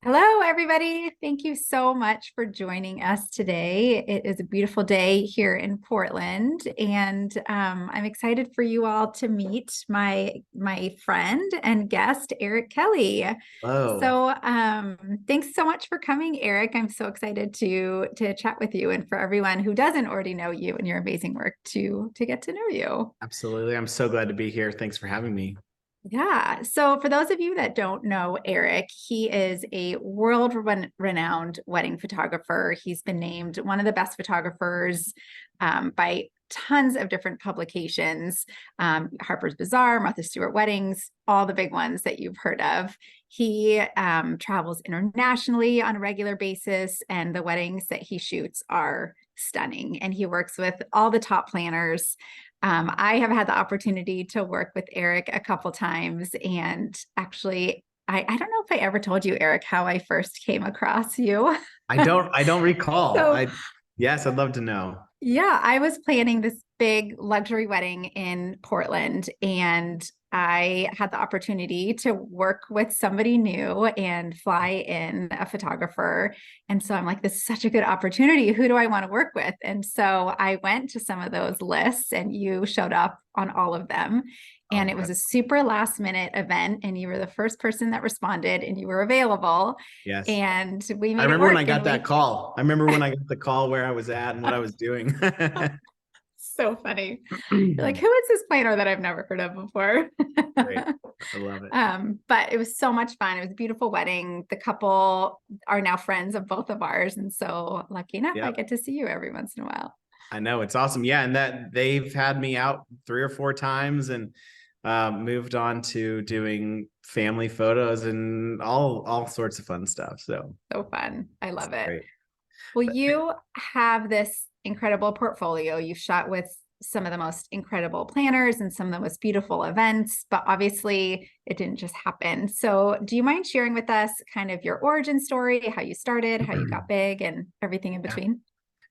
Hello, everybody. Thank you so much for joining us today. It is a beautiful day here in Portland, and I'm excited for you all to meet my friend and guest, Eric Kelley. Oh, So, thanks so much for coming, Eric. I'm so excited to chat with you, and for everyone who doesn't already know you and your amazing work to get to know you. absolutely. I'm so glad to be here. Thanks for having me. Yeah. So, for those of you that don't know Eric, he is a world renowned wedding photographer. He's been named one of the best photographers by tons of different publications, Harper's Bazaar, Martha Stewart Weddings, all the big ones that you've heard of. He travels internationally on a regular basis, and the weddings that he shoots are stunning. And he works with all the top planners. I have had the opportunity to work with Eric a couple times, and actually, I don't know if I ever told you, Eric, how I first came across you. I don't recall. So, Yes, I'd love to know. yeah, I was planning this big luxury wedding in Portland, and I had the opportunity to work with somebody new and fly in a photographer. And so I'm like, this is such a good opportunity. Who do I want to work with? And so I went to some of those lists, and you showed up on all of them. And Oh, it was a super last minute event, and you were the first person that responded, and you were available. yes. And we I made it remember when work. I got And that we call. I remember when I got the call where I was at and what I was doing. So funny. You're like, who is this planner that I've never heard of before? Great. I love it. But it was so much fun. It was a beautiful wedding. The couple are now friends of both of ours. And so lucky enough, I Yep. get to see you every once in a while. I know it's awesome. Yeah, and that they've had me out 3 or 4 times and moved on to doing family photos and all sorts of fun stuff. So So fun. I it's love it. great. Well, But you have this incredible portfolio. You've shot with some of the most incredible planners and some of the most beautiful events, but obviously it didn't just happen. So, do you mind sharing with us kind of your origin story, how you started, how you got big, and everything in yeah. between?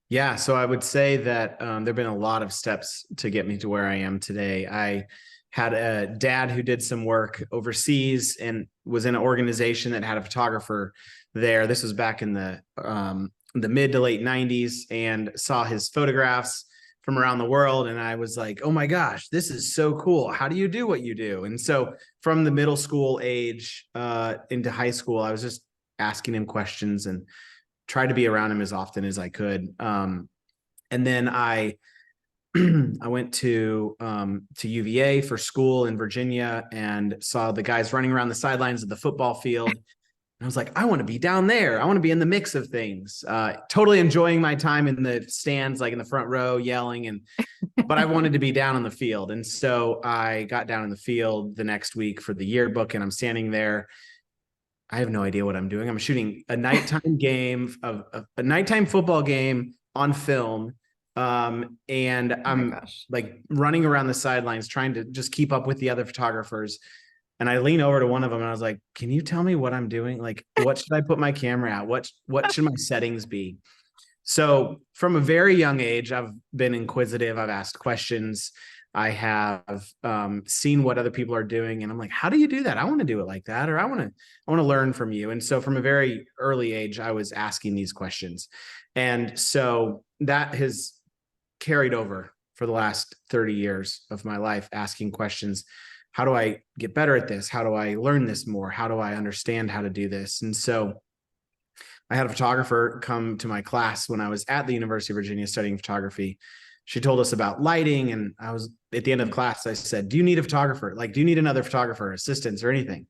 Yeah, so I would say that there have been a lot of steps to get me to where I am today. I had a dad who did some work overseas and was in an organization that had a photographer there. This was back in the mid to late 90s, and saw his photographs from around the world. And I was like, oh my gosh, this is so cool. How do you do what you do? And so from the middle school age into high school, I was just asking him questions and tried to be around him as often as I could. And then I I went to UVA for school in Virginia and saw the guys running around the sidelines of the football field. And I was like, I want to be down there. I want to be in the mix of things. Totally enjoying my time in the stands, like in the front row, yelling, but I wanted to be down on the field. And so I got down in the field the next week for the yearbook, and I'm standing there. I have no idea what I'm doing. I'm shooting a nighttime game of a nighttime football game on film. And Oh my I'm gosh. like running around the sidelines trying to just keep up with the other photographers. And I lean over to one of them and I was like, can you tell me what I'm doing? Like, what should I put my camera at? What should my settings be? So from a very young age, I've been inquisitive. I've asked questions. I have seen what other people are doing, and I'm like, how do you do that? I want to do it like that, or I want to learn from you. And so from a very early age, I was asking these questions, and so that has carried over for the last 30 years of my life, asking questions. How do I get better at this? How do I learn this more? How do I understand how to do this? And so I had a photographer come to my class when I was at the University of Virginia studying photography. She told us about lighting, and I was at the end of the class. I said, do you need a photographer? Like, do you need another photographer, assistants, or anything?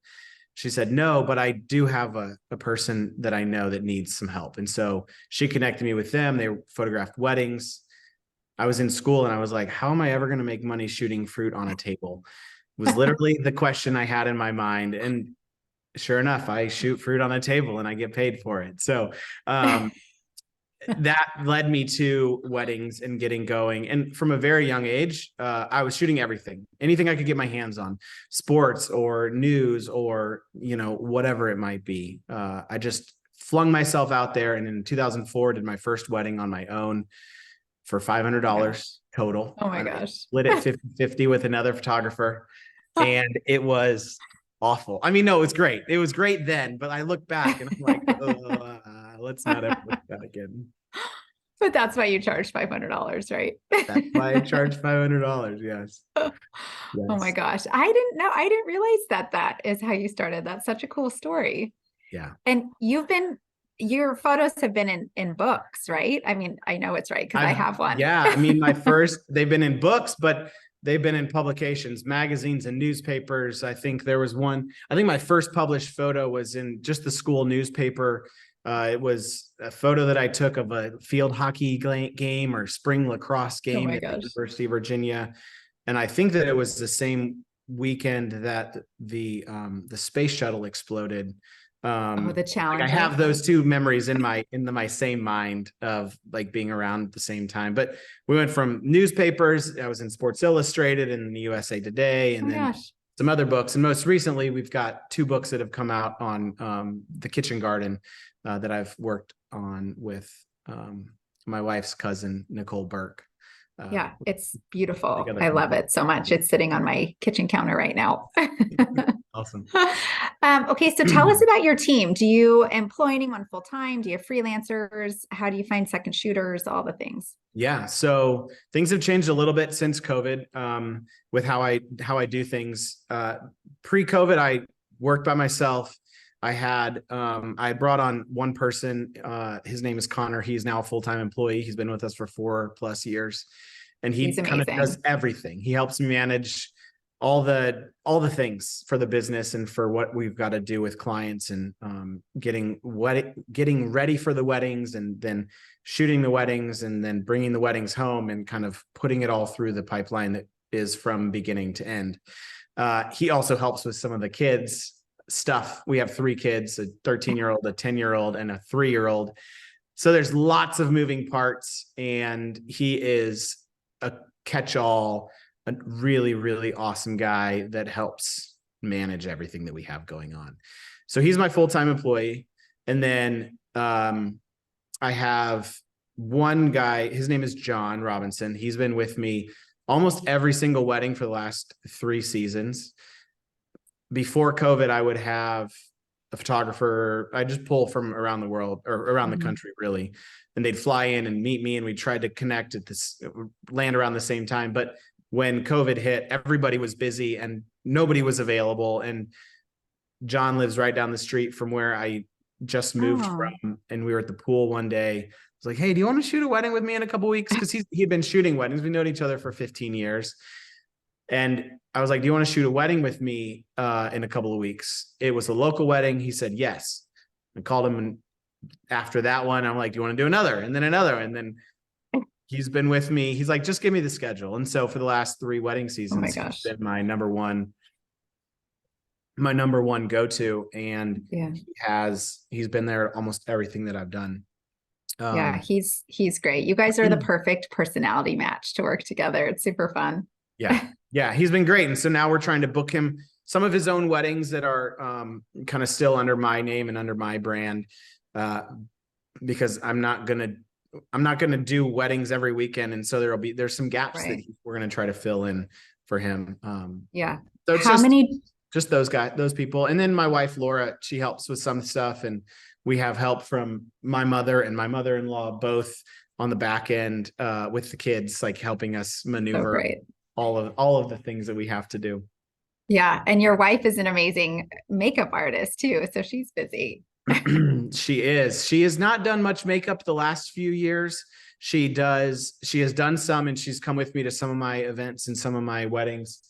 She said, no, but I do have a person that I know that needs some help. And so she connected me with them. They photographed weddings. I was in school and I was like, how am I ever going to make money shooting fruit on a table? Was literally the question I had in my mind. And sure enough, I shoot fruit on a table and I get paid for it. So that led me to weddings and getting going. And from a very young age, I was shooting everything, anything I could get my hands on, sports or news or, whatever it might be. I just flung myself out there. And in 2004, did my first wedding on my own for Oh my gosh. $500 total. Oh my I gosh. split it 50-50 with another photographer. And it was awful. I mean, no, it was great. It was great then, but I look back and I'm like, let's not ever look at that again. But that's why you charge $500, right? That's why I charge $500. Yes. Oh my Yes. gosh. I didn't know. I didn't realize that that is how you started. That's such a cool story. Yeah. And your photos have been in books, right? I mean, I know it's right because I have one. Yeah. I mean, they've been in books, but they've been in publications, magazines, and newspapers. I think my first published photo was in just the school newspaper. It was a photo that I took of a field hockey game or spring lacrosse Oh game my at the gosh. University of Virginia. And I think that it was the same weekend that the space shuttle exploded. Oh, the Like I Challenger. have those two memories in my same mind of like being around at the same time. But we went from newspapers. I was in Sports Illustrated and the USA Today, Oh and my then gosh. some other books. And most recently, we've got two books that have come out on the kitchen garden that I've worked on with my wife's cousin, Nicole Burke. Yeah, it's beautiful. Together I from love it so much. It's sitting on my kitchen counter right now. awesome. Okay, so tell us about your team. Do you employ anyone full time? Do you have freelancers? How do you find second shooters? All the things. Yeah, so things have changed a little bit since COVID with how I do things. Pre-COVID, I worked by myself. I brought on one person. His name is Connor. He's now a full-time employee. He's been with us for 4+ years, and he He's kind of amazing. does everything. He helps me manage all the things for the business and for what we've got to do with clients, and getting ready for the weddings, and then shooting the weddings, and then bringing the weddings home, and kind of putting it all through the pipeline that is from beginning to end. He also helps with some of the kids stuff. We have 3 kids, a 13-year-old, a 10-year-old, and a 3-year-old. So there's lots of moving parts, and he is a catch-all, a really, really awesome guy that helps manage everything that we have going on. So he's my full-time employee. And then I have one guy, his name is John Robinson. He's been with me almost every single wedding for the last 3 seasons. Before COVID, I would have a photographer. I just pull from around the world or around the country, really. And they'd fly in and meet me, and we tried to connect at this, land around the same time. But when COVID hit, everybody was busy and nobody was available. And John lives right down the street from where I just moved from. And we were at the pool one day. I was like, hey, do you want to shoot a wedding with me in a couple of weeks? Because he'd been shooting weddings. We've known each other for 15 years. And I was like, do you want to shoot a wedding with me in a couple of weeks? It was a local wedding. He said, yes. I called him, and after that one, I'm like, do you want to do another? And then another. And then he's been with me. He's like, just give me the schedule. And so for the last 3 wedding seasons, he's been my number one go-to. And he's been there at almost everything that I've done. Yeah, he's great. You guys are the perfect personality match to work together. It's super fun. Yeah, he's been great. And so now we're trying to book him some of his own weddings that are kind of still under my name and under my brand, because I'm not gonna do weddings every weekend, and so there's some gaps that we're gonna try to fill in for him. So it's just those people, and then my wife Laura, she helps with some stuff, and we have help from my mother and my mother-in-law both on the back end with the kids, like helping us maneuver all of the things that we have to do. Yeah, and your wife is an amazing makeup artist too, so she's busy. She has not done much makeup the last few years. She has done some, and she's come with me to some of my events and some of my weddings.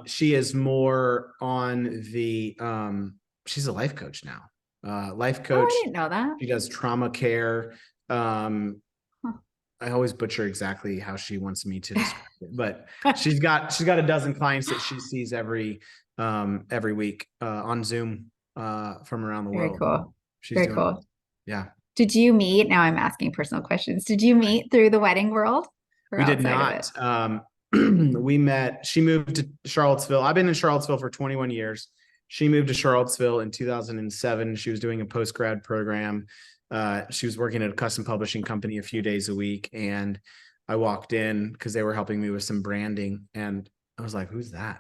She is more on the she's a life coach now. Life coach. Oh, I didn't know that. She does trauma care. I always butcher exactly how she wants me to describe it, but she's got a dozen clients that she sees every week on Zoom from around the world. Very cool. Very cool. Yeah. Did you meet? Now I'm asking personal questions. Did you meet through the wedding world? We did not. We met. She moved to Charlottesville. I've been in Charlottesville for 21 years. She moved to Charlottesville in 2007. She was doing a post-grad program. She was working at a custom publishing company a few days a week. And I walked in because they were helping me with some branding. And I was like, who's that?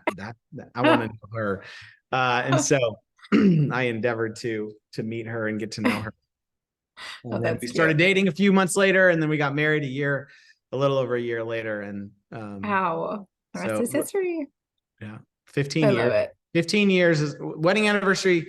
I want to know her. And so I endeavored to meet her and get to know her. Oh, And then that's we cute. started dating a few months later, and then we got married a little over a year later. And Wow. The rest so is history. yeah, I 15 love years. it. 15 years is wedding anniversary,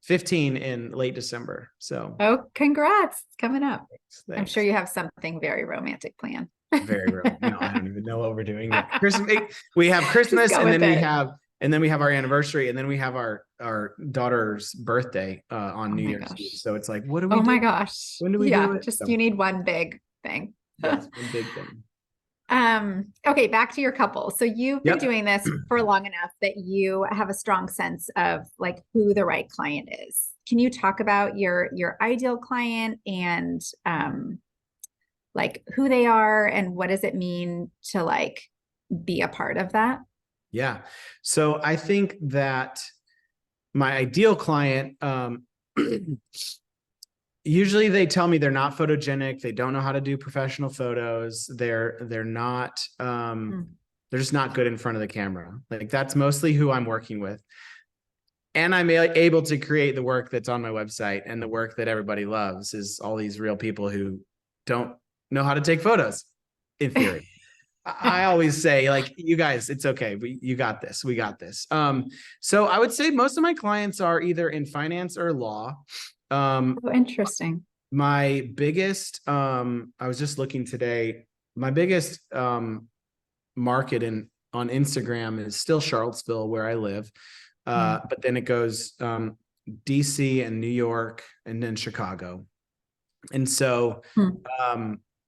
15 in late December. So Oh, congrats. It's coming up. I'm sure thanks. you have something very romantic planned. Very real. No, I don't even know what we're doing yet. Christmas, we have Just Christmas, go and with then we it. have our anniversary, and then we have our daughter's birthday on Oh New my Year's Eve. gosh. So it's like, what do we Oh my do? gosh. When do we do Yeah, it? just So you need one big thing. yes, one big thing. Okay, back to your couple. So you've been Yep. doing this for long enough that you have a strong sense of like who the right client is. Can you talk about your ideal client and like who they are and what does it mean to like be a part of that? Yeah. So I think that my ideal client, usually they tell me they're not photogenic. They don't know how to do professional photos. They're not, they're just not good in front of the camera. Like that's mostly who I'm working with. And I'm able to create the work that's on my website, and the work that everybody loves is all these real people who don't know how to take photos in theory. I always say, like, you guys, it's okay. You got this. We got this. So I would say most of my clients are either in finance or law. Oh, interesting. My biggest, I was just looking today, my biggest market on Instagram is still Charlottesville, where I live. But then it goes DC and New York and then Chicago. And so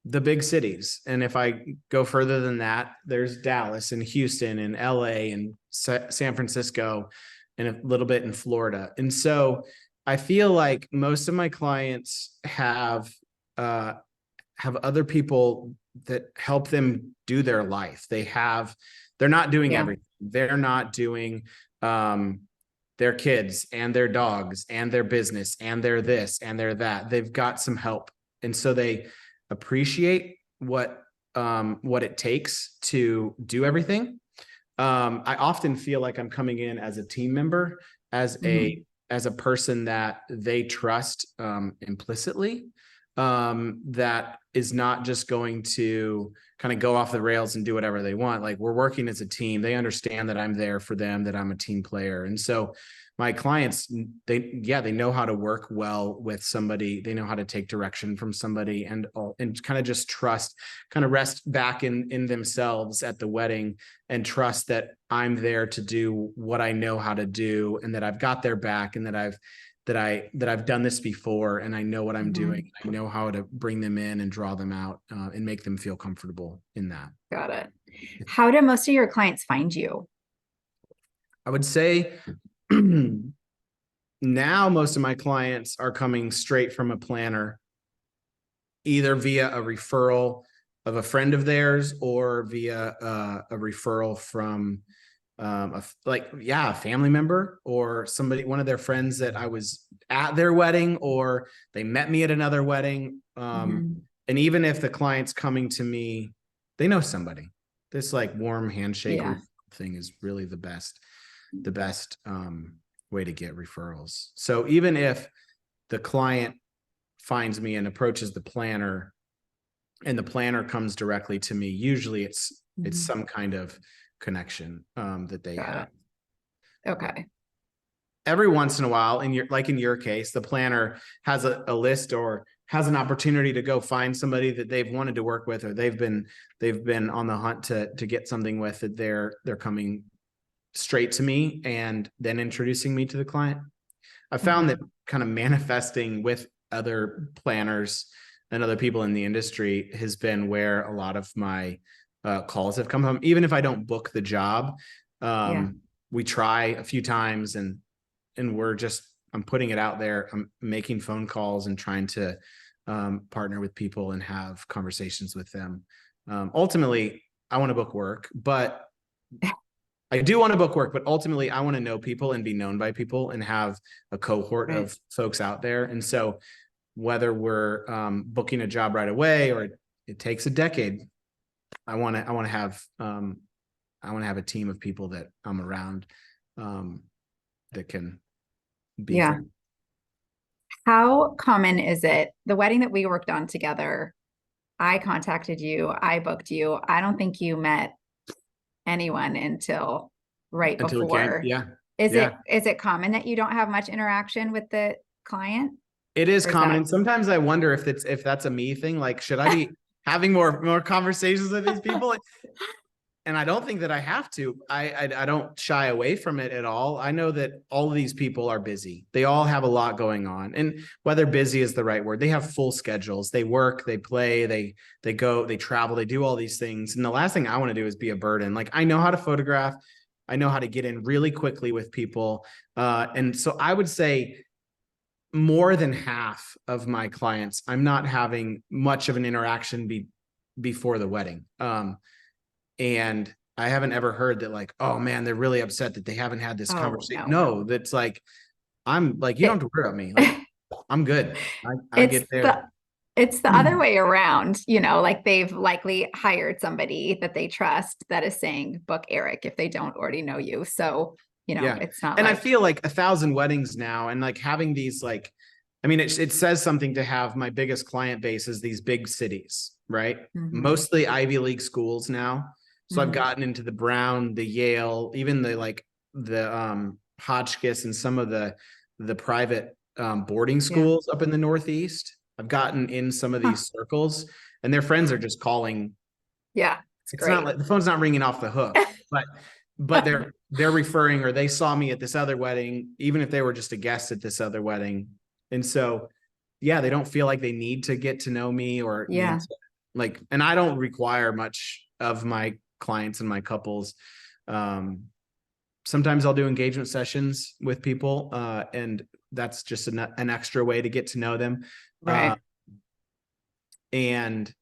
the big cities. And if I go further than that, there's Dallas and Houston and LA and San Francisco and a little bit in Florida. And so I feel like most of my clients have other people that help them do their life. They're not doing everything. They're not doing their kids and their dogs and their business and their this and their that. They've got some help. And so they appreciate what it takes to do everything. I often feel like I'm coming in as a team member, as a person that they trust implicitly, that is not just going to kind of go off the rails and do whatever they want. Like, we're working as a team. They understand that I'm there for them, that I'm a team player. And so my clients, they know how to work well with somebody. They know how to take direction from somebody and kind of just trust, kind of rest back in themselves at the wedding and trust that I'm there to do what I know how to do, and that I've got their back, and that I've done this before, and I know what I'm doing. I know how to bring them in and draw them out and make them feel comfortable in that. Got it. How do most of your clients find you? I would say now most of my clients are coming straight from a planner, either via a referral of a friend of theirs or via a referral from a family member or somebody, one of their friends that I was at their wedding, or they met me at another wedding. And even if the client's coming to me, they know somebody. This like warm handshake thing is really the best way to get referrals. So even if the client finds me and approaches the planner, and the planner comes directly to me, usually it's some kind of connection that they have. Okay. Every once in a while, in your case, the planner has a list or has an opportunity to go find somebody that they've wanted to work with, or they've been on the hunt to get something with, that they're coming straight to me and then introducing me to the client. I found that kind of manifesting with other planners and other people in the industry has been where a lot of my calls have come from. Even if I don't book the job, we try a few times and I'm putting it out there. I'm making phone calls and trying to partner with people and have conversations with them. Ultimately, I want to book work, but I do want to book work, but ultimately I want to know people and be known by people and have a cohort of folks out there. And so whether we're booking a job right away or it takes a decade, I want to have a team of people that I'm around that can be Yeah. for me. How common is it? The wedding that we worked on together, I contacted you, I booked you. I don't think you met anyone until right Until it came. before. Yeah. Is Yeah. it common that you don't have much interaction with the client? It is Or is common. that And sometimes I wonder if that's a me thing. Like, should I be having more conversations with these people? And I don't think that I have to. I don't shy away from it at all. I know that all of these people are busy. They all have a lot going on. And whether busy is the right word, they have full schedules. They work, they play, they go, they travel, they do all these things. And the last thing I want to do is be a burden. Like, I know how to photograph. I know how to get in really quickly with people. And so I would say more than half of my clients, I'm not having much of an interaction before the wedding. And I haven't ever heard that, like, oh man, they're really upset that they haven't had this oh conversation. no. No, that's like, I'm like, you don't It, have to worry about me. Like, I'm good. I it's get there. it's the other way around, like they've likely hired somebody that they trust that is saying book Eric if they don't already know you. So, Yeah. it's not And I like feel like 1,000 weddings now, and like having these, like, I mean, it says something to have my biggest client base is these big cities, right? mhm, Mostly Ivy League schools now. So I've mhm, gotten into the Brown, the Yale, even the Hotchkiss and some of the private boarding yeah. schools up in the Northeast. I've gotten in some of Huh. these circles, and their friends are just calling. Yeah. It's It's not great. like the phone's not ringing off the hook, but they're referring, or they saw me at this other wedding, even if they were just a guest at this other wedding. And so, yeah, they don't feel like they need to get to know me or need Yeah. to, like, and I don't require much of my clients and my couples. Sometimes I'll do engagement sessions with people, and that's just an extra way to get to know them. Uh, Right. and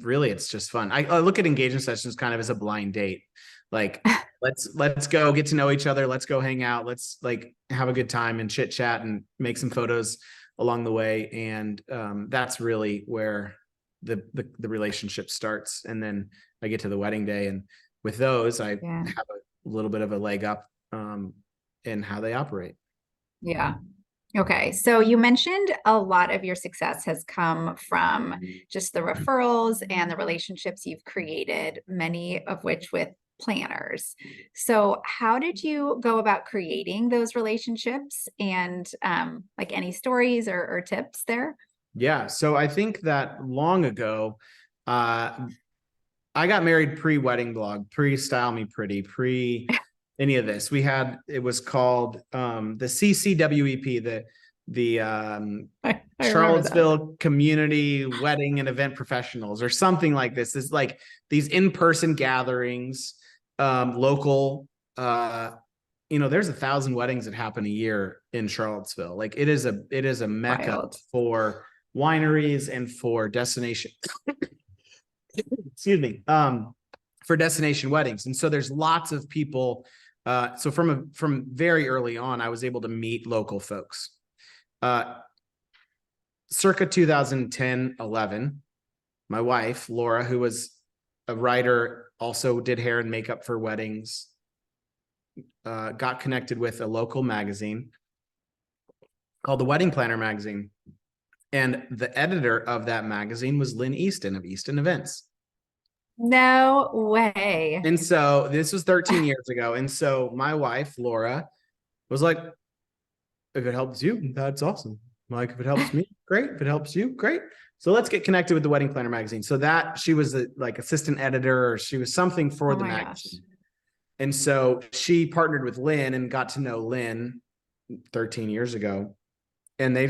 really it's just fun. I look at engagement sessions kind of as a blind date. Like, let's go get to know each other. Let's go hang out. Let's like have a good time and chit chat and make some photos along the way. And that's really where the relationship starts. And then I get to the wedding day, and with those, I Yeah. have a little bit of a leg up in how they operate. Yeah. Okay. So you mentioned a lot of your success has come from just the referrals and the relationships you've created, many of which with planners. So how did you go about creating those relationships, and like any stories or tips there? Yeah. So I think that long ago, uh, I got married pre-wedding blog, pre-Style Me Pretty, pre any of this. It was called the CCWEP, the I remember that. Charlottesville Community Wedding and Event Professionals, or something like this. It's like these in-person gatherings, local. There's 1,000 weddings that happen a year in Charlottesville. Like, it is a mecca Wild. for wineries and for destination excuse me, for destination weddings. And so there's lots of people. So from very early on, I was able to meet local folks. Circa 2010, 11, my wife, Laura, who was a writer, also did hair and makeup for weddings, got connected with a local magazine called the Wedding Planner Magazine. And the editor of that magazine was Lynn Easton of Easton Events. No way. And so this was 13 years ago. And so my wife, Laura, was like, if it helps you, that's awesome. Like, if it helps me, great. If it helps you, great. So let's get connected with the Wedding Planner Magazine. So that she was like assistant editor, or she was something for Oh the my gosh. magazine. And so she partnered with Lynn and got to know Lynn 13 years ago. And they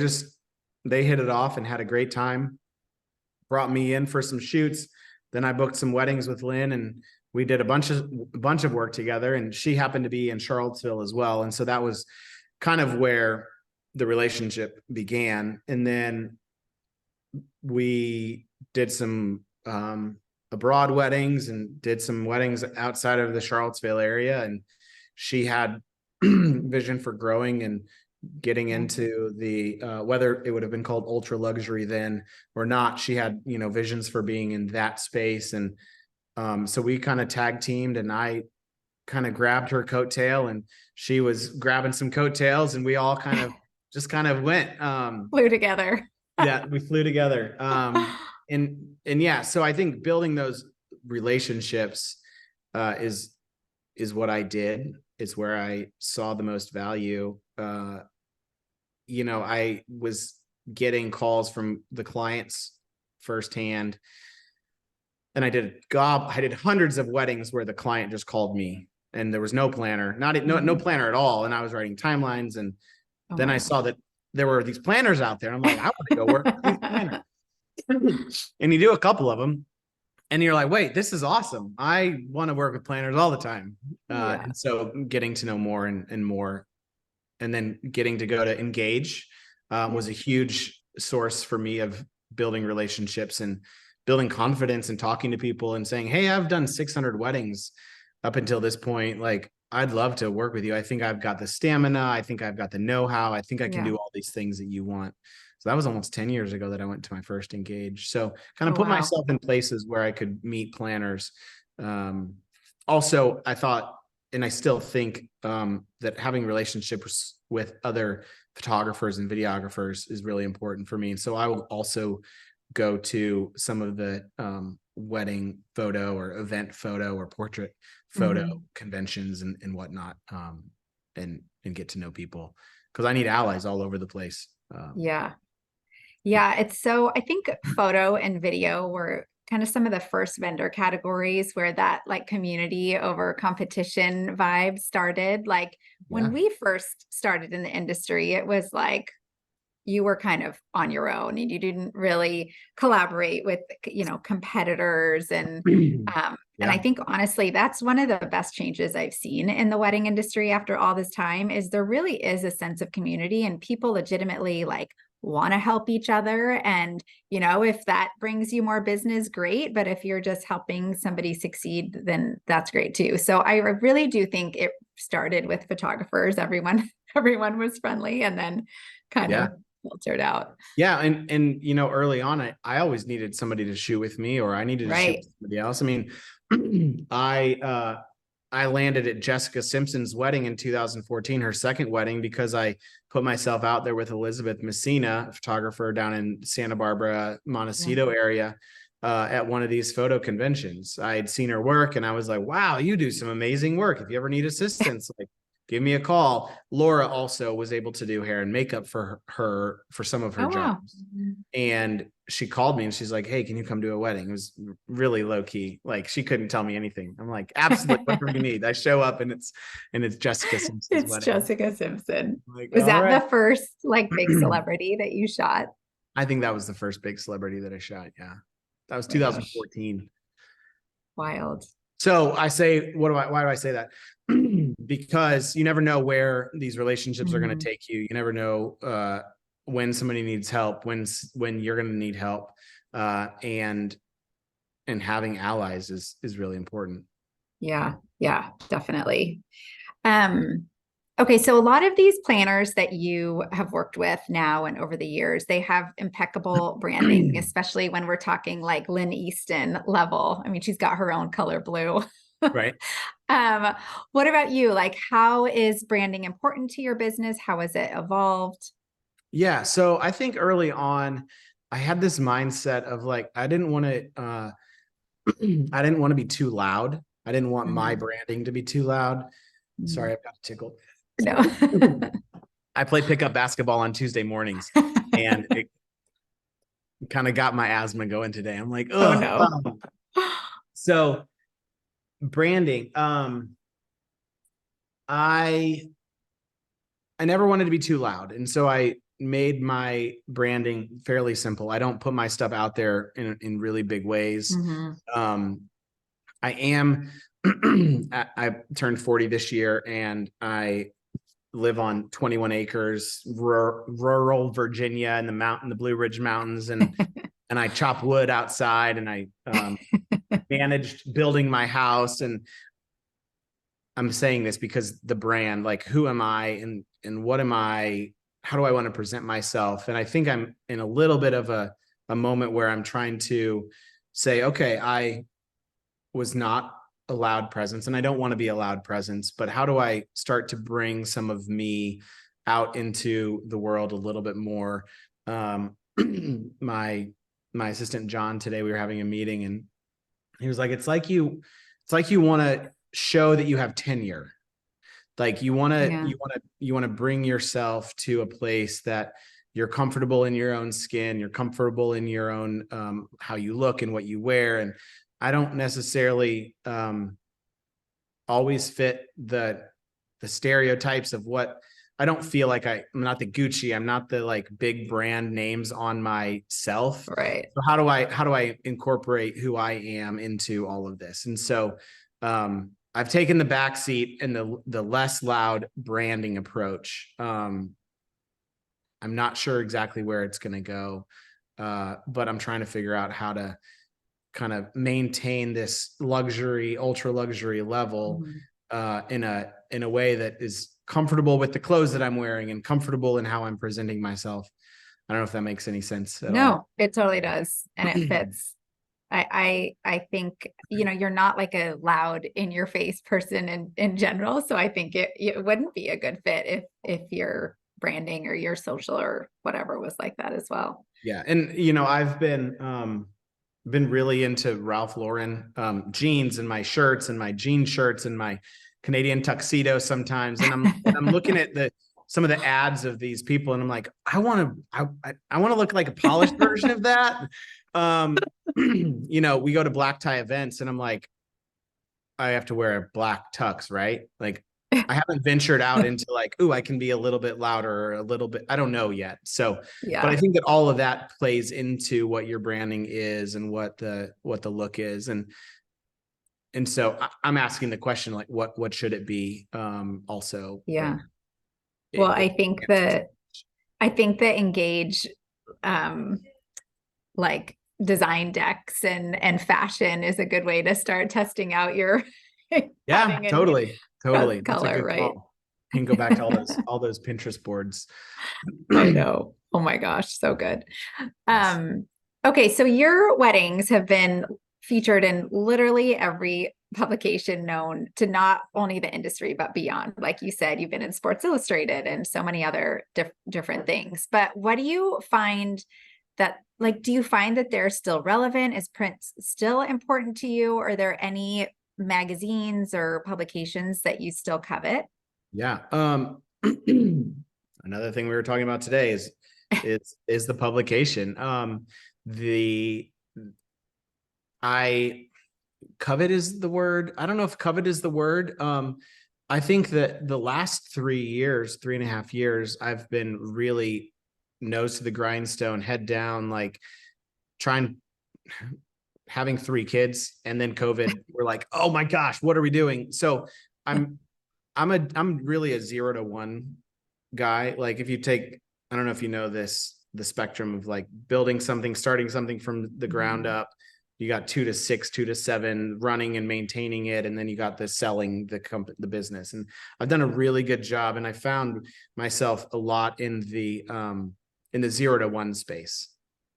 hit it off and had a great time. Brought me in for some shoots. Then I booked some weddings with Lynn, and we did a bunch of work together. And she happened to be in Charlottesville as well. And so that was kind of where the relationship began. And then we did some abroad weddings and did some weddings outside of the Charlottesville area. And she had vision for growing and getting into the whether it would have been called ultra luxury then or not. She had visions for being in that space. And so we kind of tag teamed, and I kind of grabbed her coattail, and she was grabbing some coattails, and we all kind of just kind of went. Flew together. Yeah, we flew together. And yeah, so I think building those relationships is what I did. It's where I saw the most value. You know, I was getting calls from the clients firsthand, and I did hundreds of weddings where the client just called me, and there was no planner, no planner at all, and I was writing timelines. And then I saw that there were these planners out there. I'm like, I want to go work with these planners. And you do a couple of them, and you're like, wait, this is awesome. I want to work with planners all the time. And so getting to know more and more, and then getting to go to Engage was a huge source for me of building relationships and building confidence and talking to people and saying, hey, I've done 600 weddings up until this point. Like, I'd love to work with you. I think I've got the stamina. I think I've got the know-how. I think I can do all these things that you want. So that was almost 10 years ago that I went to my first Engage. So kind of put myself in places where I could meet planners. Also, I thought, and I still think that having relationships with other photographers and videographers is really important for me. And so I will also go to some of the wedding photo or event photo or portrait photo conventions and whatnot, and get to know people, because I need allies all over the place. It's so, I think photo and video were kind of some of the first vendor categories where that like community over competition vibe started. Like when we first started in the industry, it was like you were kind of on your own and you didn't really collaborate with, you know, competitors. And I think honestly, that's one of the best changes I've seen in the wedding industry after all this time, is there really is a sense of community, and people legitimately like want to help each other. And, you know, if that brings you more business, great. But if you're just helping somebody succeed, then that's great too. So I really do think it started with photographers. Everyone was friendly, and then kind of filtered out. Yeah. And, you know, early on, I always needed somebody to shoot with me, or I needed to shoot with somebody else. I mean, I landed at Jessica Simpson's wedding in 2014, her second wedding, because I put myself out there with Elizabeth Messina, a photographer down in Santa Barbara, Montecito area, at one of these photo conventions. I had seen her work, and I was like, wow, you do some amazing work. If you ever need assistance, like, give me a call. Laura also was able to do hair and makeup for her for some of her jobs. And she called me and she's like, hey, can you come to a wedding? It was really low key. Like, she couldn't tell me anything. I'm like, absolutely, whatever you need. I show up and it's Jessica Simpson's wedding. Jessica Simpson. Like, was that the first like big celebrity that you shot? I think that was the first big celebrity that I shot. Yeah. That was 2014. Wild. So I say, why do I say that? Because you never know where these relationships are going to take you. You never know when somebody needs help, when you're going to need help, and having allies is really important. Yeah, definitely. Okay, so a lot of these planners that you have worked with now and over the years, they have impeccable branding, especially when we're talking like Lynn Easton level. I mean, she's got her own color blue. Right. What about you? Like, how is branding important to your business? How has it evolved? Yeah. So I think early on, I had this mindset of like, I didn't want to be too loud. I didn't want my branding to be too loud. Sorry, I've got a tickle. No. I play pickup basketball on Tuesday mornings, and it kind of got my asthma going today. I'm like, oh no. So branding, I never wanted to be too loud. And so I made my branding fairly simple. I don't put my stuff out there in really big ways. I turned 40 this year, and I live on 21 acres, rural Virginia in the Blue Ridge Mountains. And I chop wood outside, and I managed building my house. And I'm saying this because the brand, like, who am I and what am I? How do I want to present myself? And I think I'm in a little bit of a moment where I'm trying to say, okay, I was not a loud presence, and I don't want to be a loud presence, but how do I start to bring some of me out into the world a little bit more? My assistant John, today we were having a meeting, and he was like, it's like you want to show that you have tenure. Like you want to bring yourself to a place that you're comfortable in your own skin, you're comfortable in your own how you look and what you wear. And I don't necessarily always fit the stereotypes of what I don't feel like I'm not the Gucci, I'm not the like big brand names on myself. Right. So how do I incorporate who I am into all of this? And so I've taken the back seat and the less loud branding approach. I'm not sure exactly where it's going to go, but I'm trying to figure out how to kind of maintain this luxury, ultra luxury level in a way that is comfortable with the clothes that I'm wearing and comfortable in how I'm presenting myself. I don't know if that makes any sense at all. No, it totally does. And it fits. I think, you're not like a loud in your face person in general. So I think it wouldn't be a good fit if your branding or your social or whatever was like that as well. Yeah. And, I've been really into Ralph Lauren jeans and my shirts and my jean shirts and my Canadian tuxedo sometimes. And I'm looking at some of the ads of these people, and I'm like, I want to look like a polished version of that. We go to black tie events, and I'm like, I have to wear a black tux, right? Like I haven't ventured out into like, ooh, I can be a little bit louder or a little bit, I don't know yet. So, yeah. But I think that all of that plays into what your branding is and what the look is. And so I'm asking the question, like, what should it be? Also. Yeah. Well, I think that Engage, like design decks and fashion is a good way to start testing out your yeah, totally color, that's a good right? call. You can go back to all those Pinterest boards. I know. Oh my gosh, so good. Okay, so your weddings have been featured in literally every publication known to not only the industry but beyond. Like you said, you've been in Sports Illustrated and so many other different things. But what do you find that, like, do you find that they're still relevant? Is print still important to you? Are there any magazines or publications that you still covet? Yeah. Another thing we were talking about today is the publication. Covet is the word. I don't know if covet is the word. I think that the last 3.5 years, I've been really nose to the grindstone, head down, like having 3 kids, and then COVID, we're like, oh my gosh, what are we doing? So I'm really a 0 to 1 guy. Like if you take, I don't know if you know this, the spectrum of like building something, starting something from the ground up, you got 2 to 6, 2 to 7, running and maintaining it. And then you got the selling the business. And I've done a really good job. And I found myself a lot in the 0 to 1 space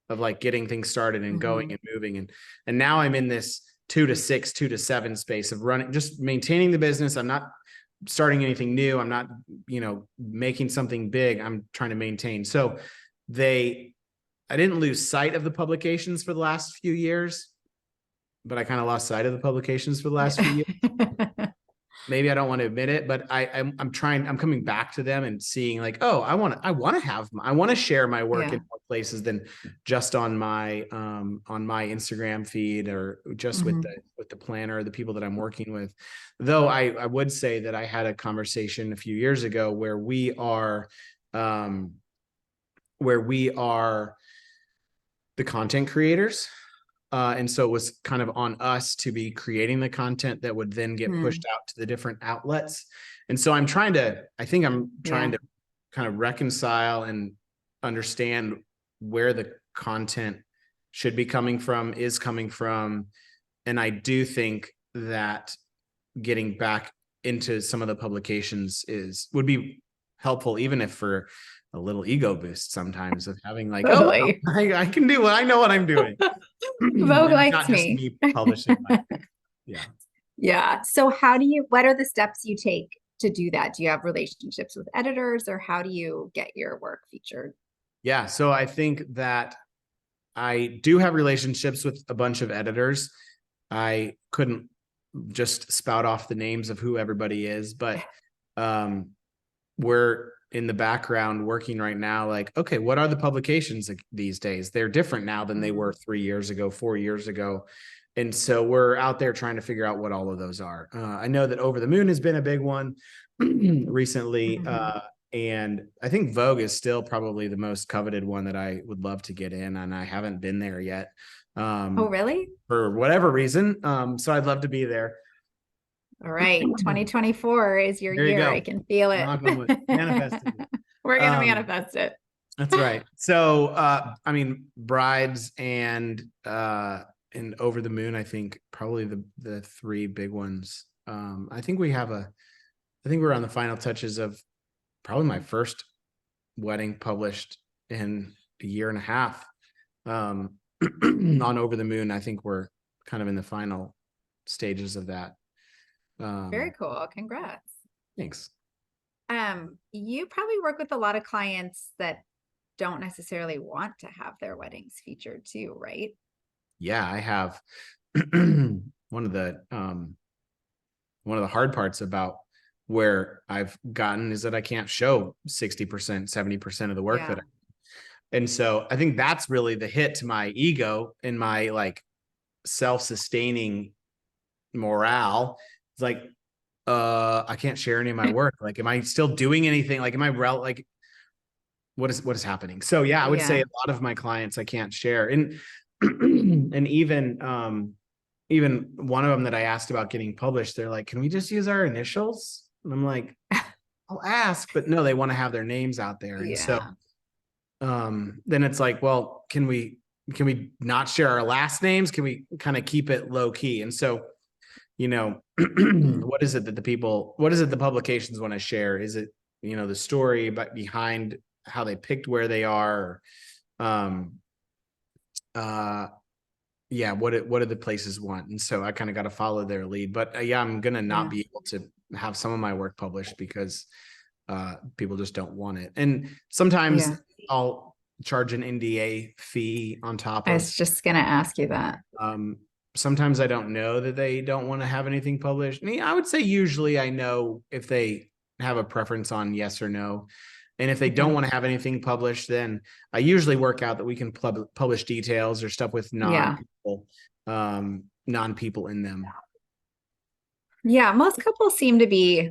of like getting things started and going and moving. And now I'm in this 2 to 6, 2 to 7 space of running, just maintaining the business. I'm not starting anything new. I'm not, making something big. I'm trying to maintain. So I didn't lose sight of the publications for the last few years, but I kind of lost sight of the publications for the last few years. Maybe I don't want to admit it, but I'm coming back to them and seeing like, oh, I want to share my work in more places than just on my Instagram feed or just with the planner, the people that I'm working with. Though I would say that I had a conversation a few years ago where we are the content creators. And so it was kind of on us to be creating the content that would then get pushed out to the different outlets. And so I'm trying to kind of reconcile and understand where the content should be coming from, is coming from. And I do think that getting back into some of the publications would be helpful, even if for a little ego boost sometimes of having like, totally. I can do what I know what I'm doing. Vogue likes not just me publishing. Yeah. So what are the steps you take to do that? Do you have relationships with editors, or how do you get your work featured? Yeah. So I think that I do have relationships with a bunch of editors. I couldn't just spout off the names of who everybody is, but um, we're in the background working right now. Like, okay, what are the publications these days? They're different now than they were 3 years ago, 4 years ago. And so we're out there trying to figure out what all of those are. I know that Over the Moon has been a big one recently. And I think Vogue is still probably the most coveted one that I would love to get in, and I haven't been there yet. Oh, really? For whatever reason. So I'd love to be there. All right. 2024 is your There you year. go. I can feel it. Knock on wood. Manifesting it. We're going to manifest it. That's right. So, I mean, Brides and Over the Moon, I think probably the three big ones. I think we're on the final touches of probably my first wedding published in a year and a half. On Over the Moon, I think we're kind of in the final stages of that. Very cool. Congrats. Thanks. You probably work with a lot of clients that don't necessarily want to have their weddings featured too, right? Yeah, I have. one of the hard parts about where I've gotten is that I can't show 60%, 70% of the work that and so I think that's really the hit to my ego and my like self-sustaining morale. It's like, I can't share any of my work. Like, am I still doing anything? Like, am I like, what is happening? So yeah, I would say a lot of my clients I can't share. And and even one of them that I asked about getting published, they're like, can we just use our initials? And I'm like, I'll ask, but no, they want to have their names out there. And so then it's like, well, can we not share our last names? Can we kind of keep it low key? And so, what is it that the publications want to share? Is it, the story behind how they picked where they are? What do the places want? And so I kind of got to follow their lead, but I'm going to not be able to have some of my work published because people just don't want it. And sometimes I'll charge an NDA fee on top of. I was just going to ask you that. Sometimes I don't know that they don't want to have anything published. I would say usually I know if they have a preference on yes or no. And if they don't want to have anything published, then I usually work out that we can publish details or stuff with non-people in them. Yeah, most couples seem to be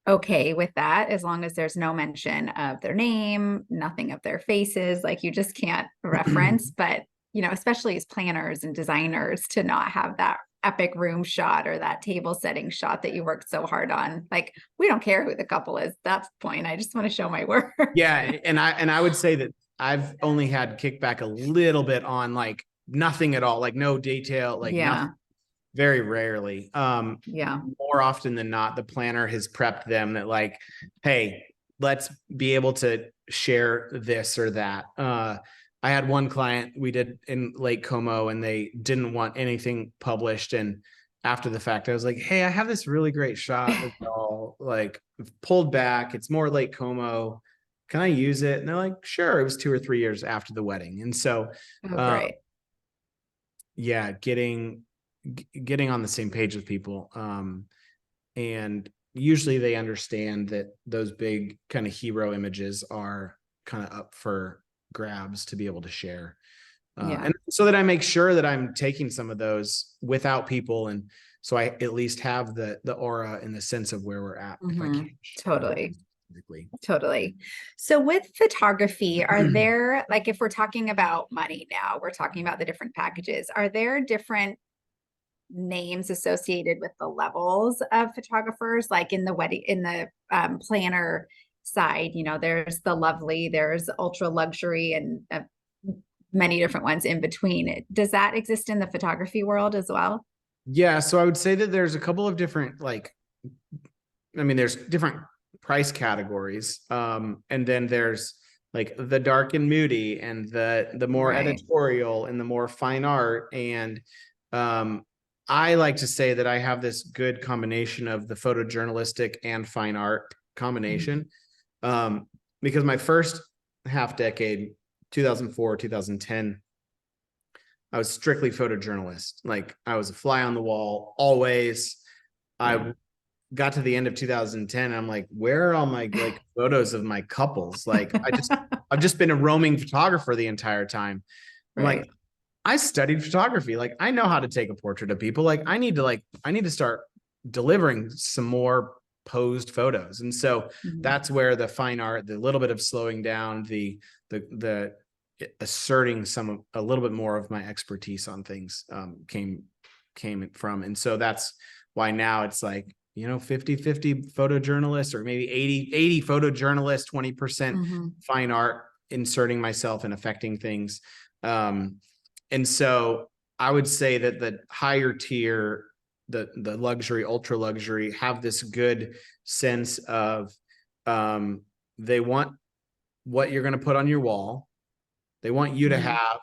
okay with that as long as there's no mention of their name, nothing of their faces. Like you just can't reference, but especially as planners and designers, to not have that epic room shot or that table setting shot that you worked so hard on. Like, we don't care who the couple is. That's the point. I just want to show my work. Yeah. And I would say that I've only had kickback a little bit on like nothing at all, like no detail, like nothing. Very rarely. More often than not, the planner has prepped them that like, hey, let's be able to share this or that. I had one client we did in Lake Como and they didn't want anything published. And after the fact, I was like, hey, I have this really great shot that's all like pulled back. It's more Lake Como. Can I use it? And they're like, sure. It was 2 or 3 years after the wedding. And so, getting on the same page with people. And usually they understand that those big kind of hero images are kind of up for grabs to be able to share. And so that I make sure that I'm taking some of those without people. And so I at least have the aura and the sense of where we're at. If I can. Totally. So with photography, are there, like, if we're talking about money now, we're talking about the different packages, are there different names associated with the levels of photographers? Like in the planner side, there's the lovely, there's ultra luxury, and many different ones in between. Does that exist in the photography world as well? Yeah. So I would say that there's a couple of different, there's different price categories. And then there's like the dark and moody and the more editorial and the more fine art. And I like to say that I have this good combination of the photojournalistic and fine art combination. Because my first half decade, 2004, 2010, I was strictly photojournalist. Like I was a fly on the wall always. Yeah. I got to the end of 2010 and I'm like, where are all my like photos of my couples? Like I've just been a roaming photographer the entire time. I'm like, Right. I studied photography. Like I know how to take a portrait of people. I need to start delivering some more posed photos. And so Mhm. that's where the fine art, the little bit of slowing down, the asserting a little bit more of my expertise on things came from. And so that's why now it's like, 50-50 photojournalist, or maybe 80 photojournalist, 20% Mhm. fine art, inserting myself and affecting things. And so I would say that the higher tier, the luxury, ultra luxury, have this good sense of they want what you're going to put on your wall. They want you to Mhm. have,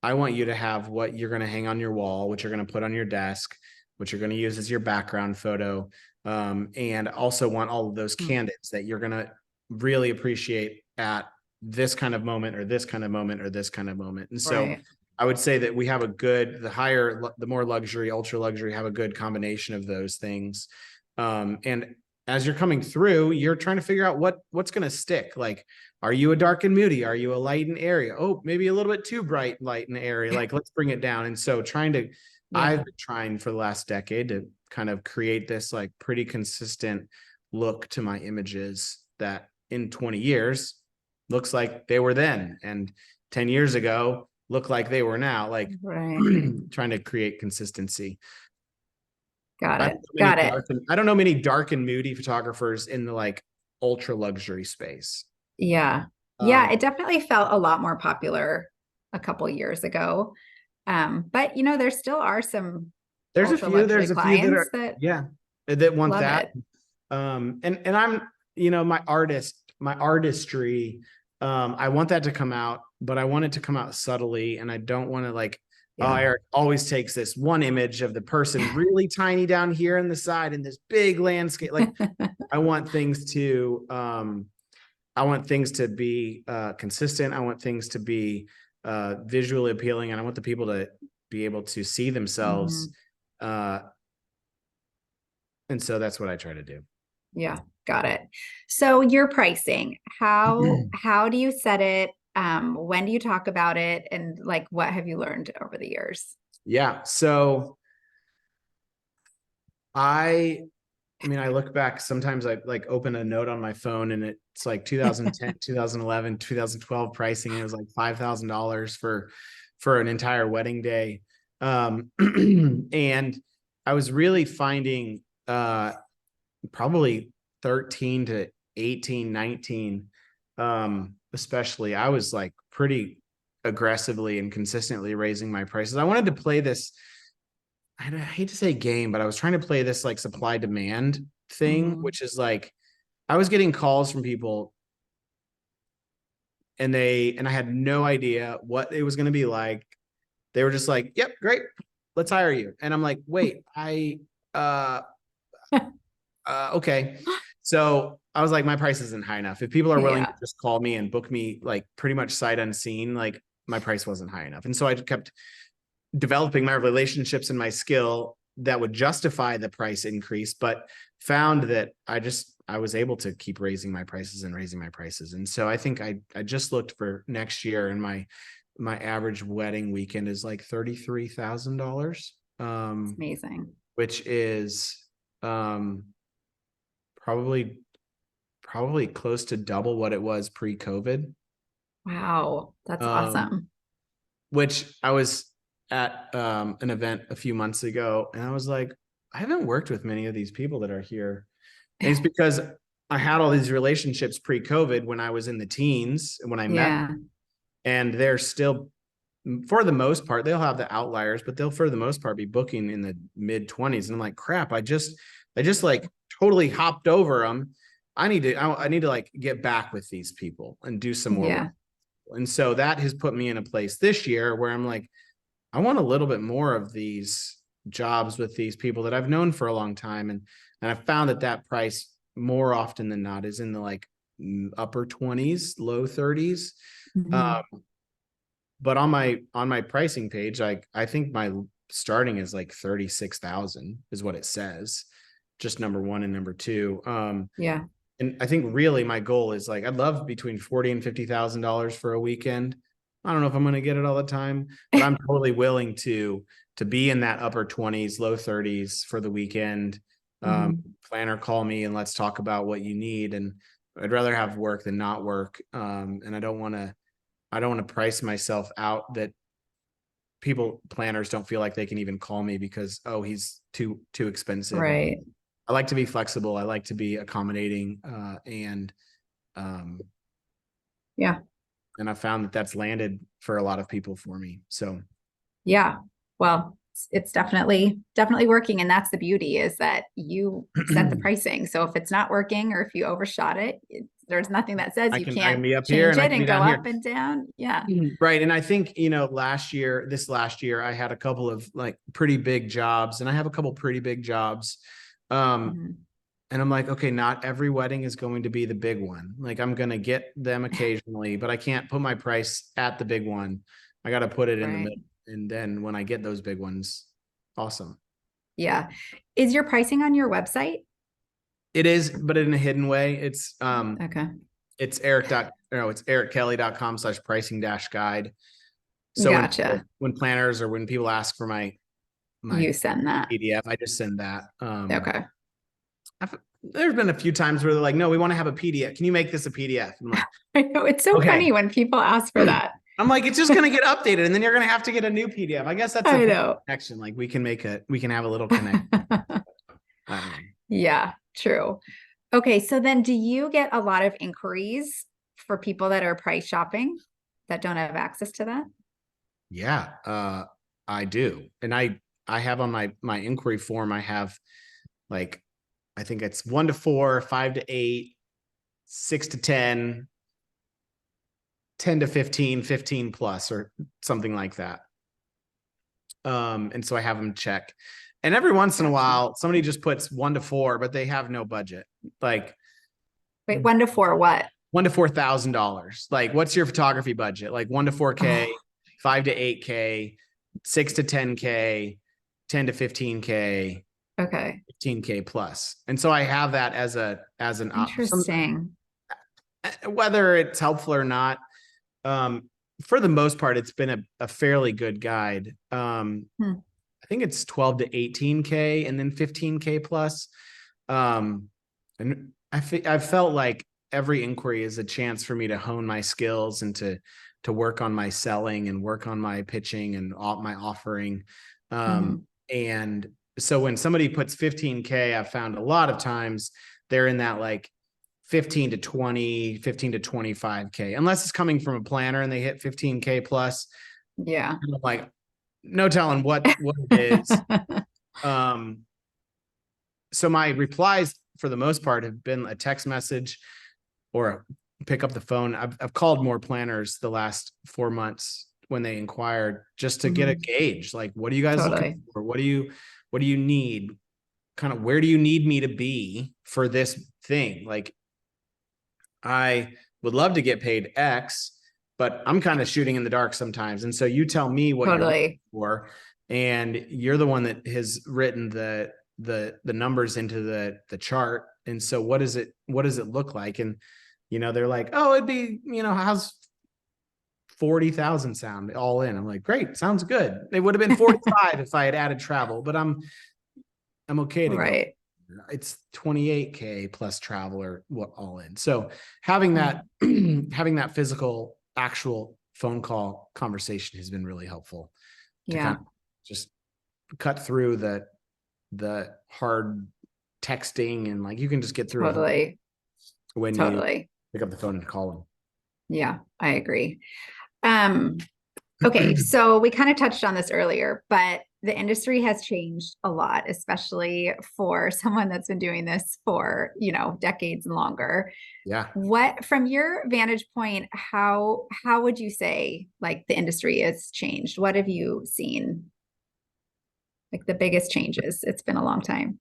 I want you to have what you're going to hang on your wall, what you're going to put on your desk, what you're going to use as your background photo. And also want all of those Mm. candidates that you're going to really appreciate at this kind of moment, or this kind of moment, or this kind of moment. And so Right. I would say that we have the more luxury, ultra luxury, have a good combination of those things. And as you're coming through, you're trying to figure out what's going to stick. Like, are you a dark and moody? Are you a light and airy? Oh, maybe a little bit too bright, light and airy. Like, let's bring it down. And so Yeah. I've been trying for the last decade to kind of create this like pretty consistent look to my images that in 20 years looks like they were then. And 10 years ago look like they were now, like Right. trying to create consistency. Got it. Got it. I don't know many dark and moody photographers in the like ultra luxury space. Yeah. Yeah, Um, it definitely felt a lot more popular a couple years ago. But there still are some ultra luxury there's a few that clients are, that yeah, that want love that. it. And I'm, my artistry, I want that to come out, but I want it to come out subtly. And I don't want to like, oh, Yeah. Eric always takes this one image of the person really tiny down here in the side in this big landscape. Like I want things to, be consistent. I want things to be visually appealing, and I want the people to be able to see themselves. Mhm. Uh, and so that's what I try to do. Yeah, got it. So your pricing, how do you set it? When do you talk about it? And like what have you learned over the years? Yeah. So I I look back, sometimes I like open a note on my phone and it's like 2010, 2011, 2012 pricing. And it was like $5,000 for an entire wedding day. And I was really finding probably 13 to 18, 19, especially, I was like pretty aggressively and consistently raising my prices. I wanted to play this, I hate to say game, but I was trying to play this like supply demand thing, Mhm. which is like I was getting calls from people and I had no idea what it was going to be like. They were just like, "Yep, great. Let's hire you." And I'm like, "Wait, uh okay." So I was like, my price isn't high enough. If people are willing to Yeah. just call me and book me like pretty much sight unseen, like my price wasn't high enough. And so I kept developing my relationships and my skill that would justify the price increase, but found that I was able to keep raising my prices and raising my prices. And so I think I just looked for next year, and my average wedding weekend is like $33,000, It's amazing. which is um probably close to double what it was pre-COVID. Wow. That's Um, awesome. which I was at an event a few months ago, and I was like, I haven't worked with many of these people that are here. And it's because I had all these relationships pre-COVID when I was in the teens and when I met, Yeah. and they're still, for the most part, they'll have the outliers, but they'll for the most part be booking in the mid 20s. And I'm like, crap, I just like totally hopped over them. I need to like get back with these people and do some more work. Yeah. And so that has put me in a place this year where I'm like, I want a little bit more of these jobs with these people that I've known for a long time. And I've found that price more often than not is in the like upper 20s, low 30s. Mhm. But on my pricing page, I think my starting is like 36,000 is what it says. Just number one and number two. Yeah. And I think really my goal is like, I'd love between $40,000 and $50,000 for a weekend. I don't know if I'm going to get it all the time, but I'm totally willing to be in that upper 20s, low 30s for the weekend. Mhm. Planner, call me and let's talk about what you need. And I'd rather have work than not work. And I don't want to price myself out that planners don't feel like they can even call me because, oh, he's too expensive. Right. I like to be flexible. I like to be accommodating. Yeah. And I found that that's landed for a lot of people for me. So Yeah. Well, it's definitely working. And that's the beauty, is that you set the pricing. So if it's not working, or if you overshot it, there's nothing that says you I can't can be up here change and I it can be and go down here. up and down. Yeah. Right. And I think, this last year, I had a couple of like pretty big jobs, and I have a couple pretty big jobs. Mhm. And I'm like, okay, not every wedding is going to be the big one. Like, I'm going to get them occasionally, but I can't put my price at the big one. I got to put it in the Right. middle. And then when I get those big ones, awesome. Yeah. Is your pricing on your website? It is, but in a hidden way. Okay. It's it's erickkelly.com/pricing guide. So Gotcha. when planners or when people ask for my You send that. PDF, I just send that. Okay. There's been a few times where they're like, no, we want to have a PDF. Can you make this a PDF? I'm like, I know, it's so okay. funny when people ask for that. I'm like, it's just going to get updated and then you're going to have to get a new PDF. I guess that's I a know. connection. Like we can have a little connection. I don't know. Yeah, true. Okay, so then do you get a lot of inquiries for people that are price shopping that don't have access to that? Yeah, I do. And I have on my inquiry form, I have like, I think it's 1 to 4, 5 to 8, 6 to 10, 10 to 15, 15 plus, or something like that. And so I have them check. And every once in a while, somebody just puts 1 to 4, but they have no budget. Like, Wait, 1 to 4, what? $1 to $4,000. Like, what's your photography budget? Like 1 to 4K, Oh, 5 to 8K, 6 to 10K, 10 to 15K, okay. 15K plus. And so I have that as an option. Interesting. Whether it's helpful or not, for the most part, it's been a fairly good guide. I think it's 12 to 18K and then 15K plus. And I've felt like every inquiry is a chance for me to hone my skills and to work on my selling and work on my pitching and my offering. And so when somebody puts 15K, I've found a lot of times they're in that like 15 to 20, 15 to 25K, unless it's coming from a planner and they hit 15K plus. Yeah. I'm like, no telling what it is. So my replies for the most part have been a text message or pick up the phone. I've called more planners the last 4 months when they inquired, just to get a gauge. Like, what are you guys looking for? What do you need? Kind of, where do you need me to be for this thing? Like, I would love to get paid X, but I'm kind of shooting in the dark sometimes. And so you tell me what you're looking for, and you're the one that has written the numbers into the chart. And so what does it look like? And, they're like, oh, it'd be, how's 40,000 sound all in? I'm like, great. Sounds good. It would have been 45 if I had added travel, but I'm okay to go. It's 28K plus travel or what all in. So having that physical, actual phone call conversation has been really helpful to kind of just cut through the hard texting, and like, you can just get through when you pick up the phone and call them. Yeah, I agree. Okay, so we kind of touched on this earlier, but the industry has changed a lot, especially for someone that's been doing this for, decades and longer. Yeah. What, from your vantage point, how would you say like the industry has changed? What have you seen? Like the biggest changes. It's been a long time.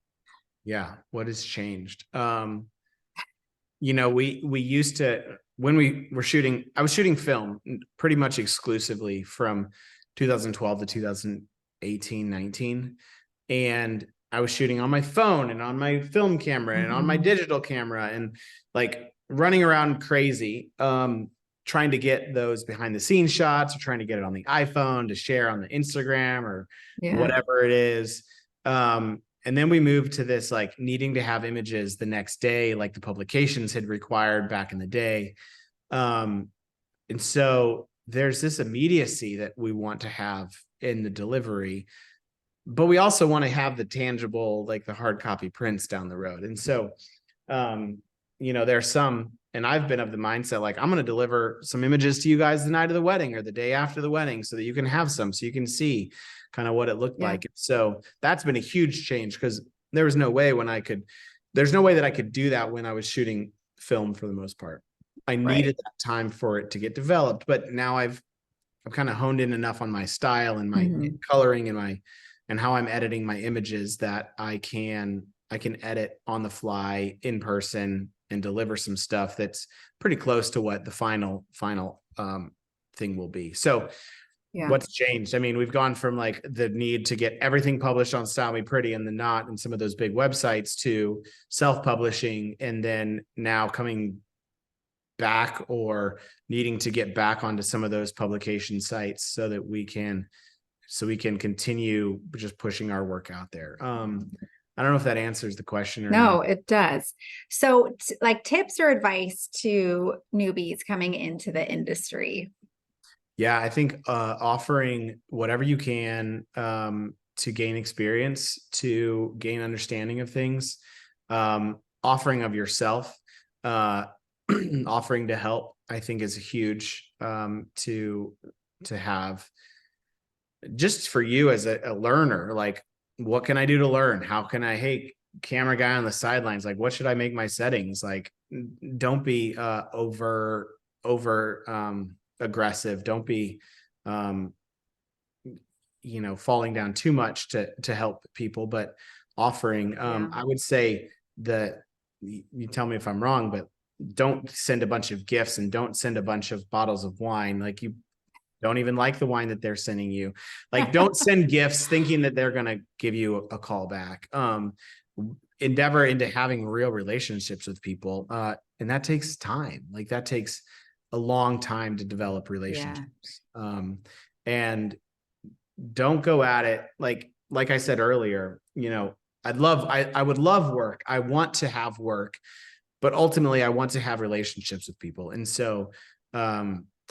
Yeah. What has changed? We used to, when we were shooting, I was shooting film pretty much exclusively from 2012 to 2018, 19. And I was shooting on my phone and on my film camera and on my digital camera and like running around crazy, trying to get those behind the scenes shots or trying to get it on the iPhone to share on the Instagram or whatever it is. And then we moved to this like needing to have images the next day, like the publications had required back in the day. And so there's this immediacy that we want to have in the delivery, but we also want to have the tangible, like the hard copy prints down the road. And so, there's some, and I've been of the mindset, like I'm going to deliver some images to you guys the night of the wedding or the day after the wedding so that you can have some, so you can see kind of what it looked like. So that's been a huge change because there's no way that I could do that when I was shooting film for the most part. I needed that time for it to get developed, but now I've kind of honed in enough on my style and my coloring and how I'm editing my images that I can edit on the fly in person and deliver some stuff that's pretty close to what the final thing will be. So what's changed? I mean, we've gone from like the need to get everything published on Style Me Pretty and the Knot and some of those big websites to self-publishing, and then now coming back or needing to get back onto some of those publication sites so that we can continue just pushing our work out there. I don't know if that answers the question or no, not. it does. So like tips or advice to newbies coming into the industry. Yeah, I think offering whatever you can to gain experience, to gain understanding of things, offering of yourself, offering to help, I think is a huge to have just for you as a learner. Like, what can I do to learn? How can I, hey, camera guy on the sidelines, like, what should I make my settings? Like, don't be over aggressive. Don't be falling down too much to help people, but offering I would say that, you tell me if I'm wrong, but don't send a bunch of gifts and don't send a bunch of bottles of wine. Like, you don't even like the wine that they're sending you. Like, don't send gifts thinking that they're going to give you a call back. Endeavor into having real relationships with people. And that takes time. Like, that takes a long time to develop relationships. And don't go at it. Like I said earlier, I would love work. I want to have work, but ultimately I want to have relationships with people. And so,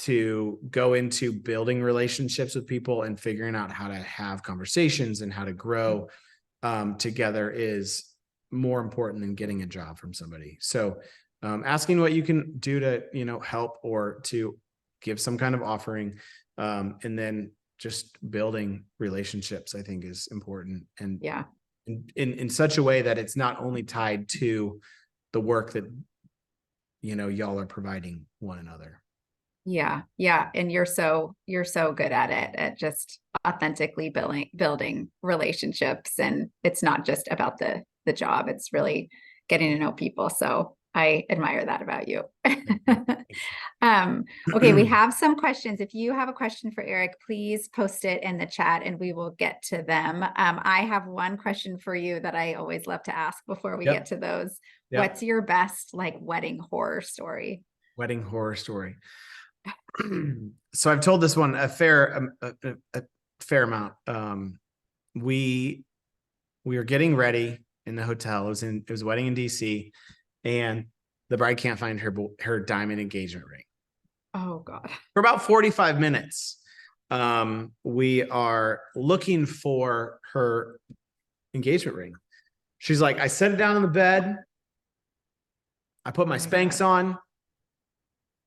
to go into building relationships with people and figuring out how to have conversations and how to grow together is more important than getting a job from somebody. So asking what you can do to, help or to give some kind of offering, and then just building relationships, I think is important. And in such a way that it's not only tied to the work that, y'all are providing one another. Yeah. Yeah. And you're so good at it, at just authentically building relationships. And it's not just about the job. It's really getting to know people. So I admire that about you. Okay. We have some questions. If you have a question for Eric, please post it in the chat and we will get to them. I have one question for you that I always love to ask before we get to those. What's your best wedding horror story? Wedding horror story. So I've told this one a fair amount. We were getting ready in the hotel. It was a wedding in DC, and the bride can't find her diamond engagement ring. Oh God. For about 45 minutes. We are looking for her engagement ring. She's like, I set it down on the bed. I put my Spanx on.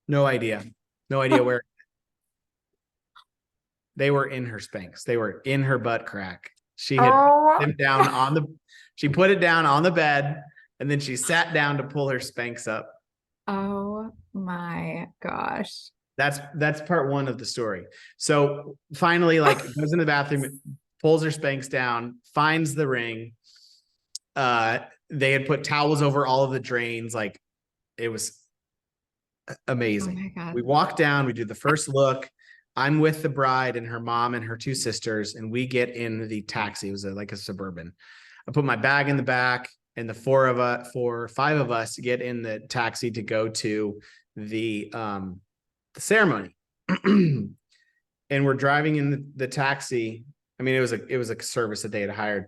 No idea where. They were in her Spanx. They were in her butt crack. She had put them down she put it down on the bed, and then she sat down to pull her Spanx up. Oh my gosh. That's part one of the story. So finally, goes in the bathroom, pulls her Spanx down, finds the ring. They had put towels over all of the drains. Like, it was amazing. Oh my God. We walk down, we do the first look. I'm with the bride and her mom and her two sisters, and we get in the taxi. It was like a Suburban. I put my bag in the back, and the five of us get in the taxi to go to the ceremony. And we're driving in the taxi. I mean, it was a service that they had hired,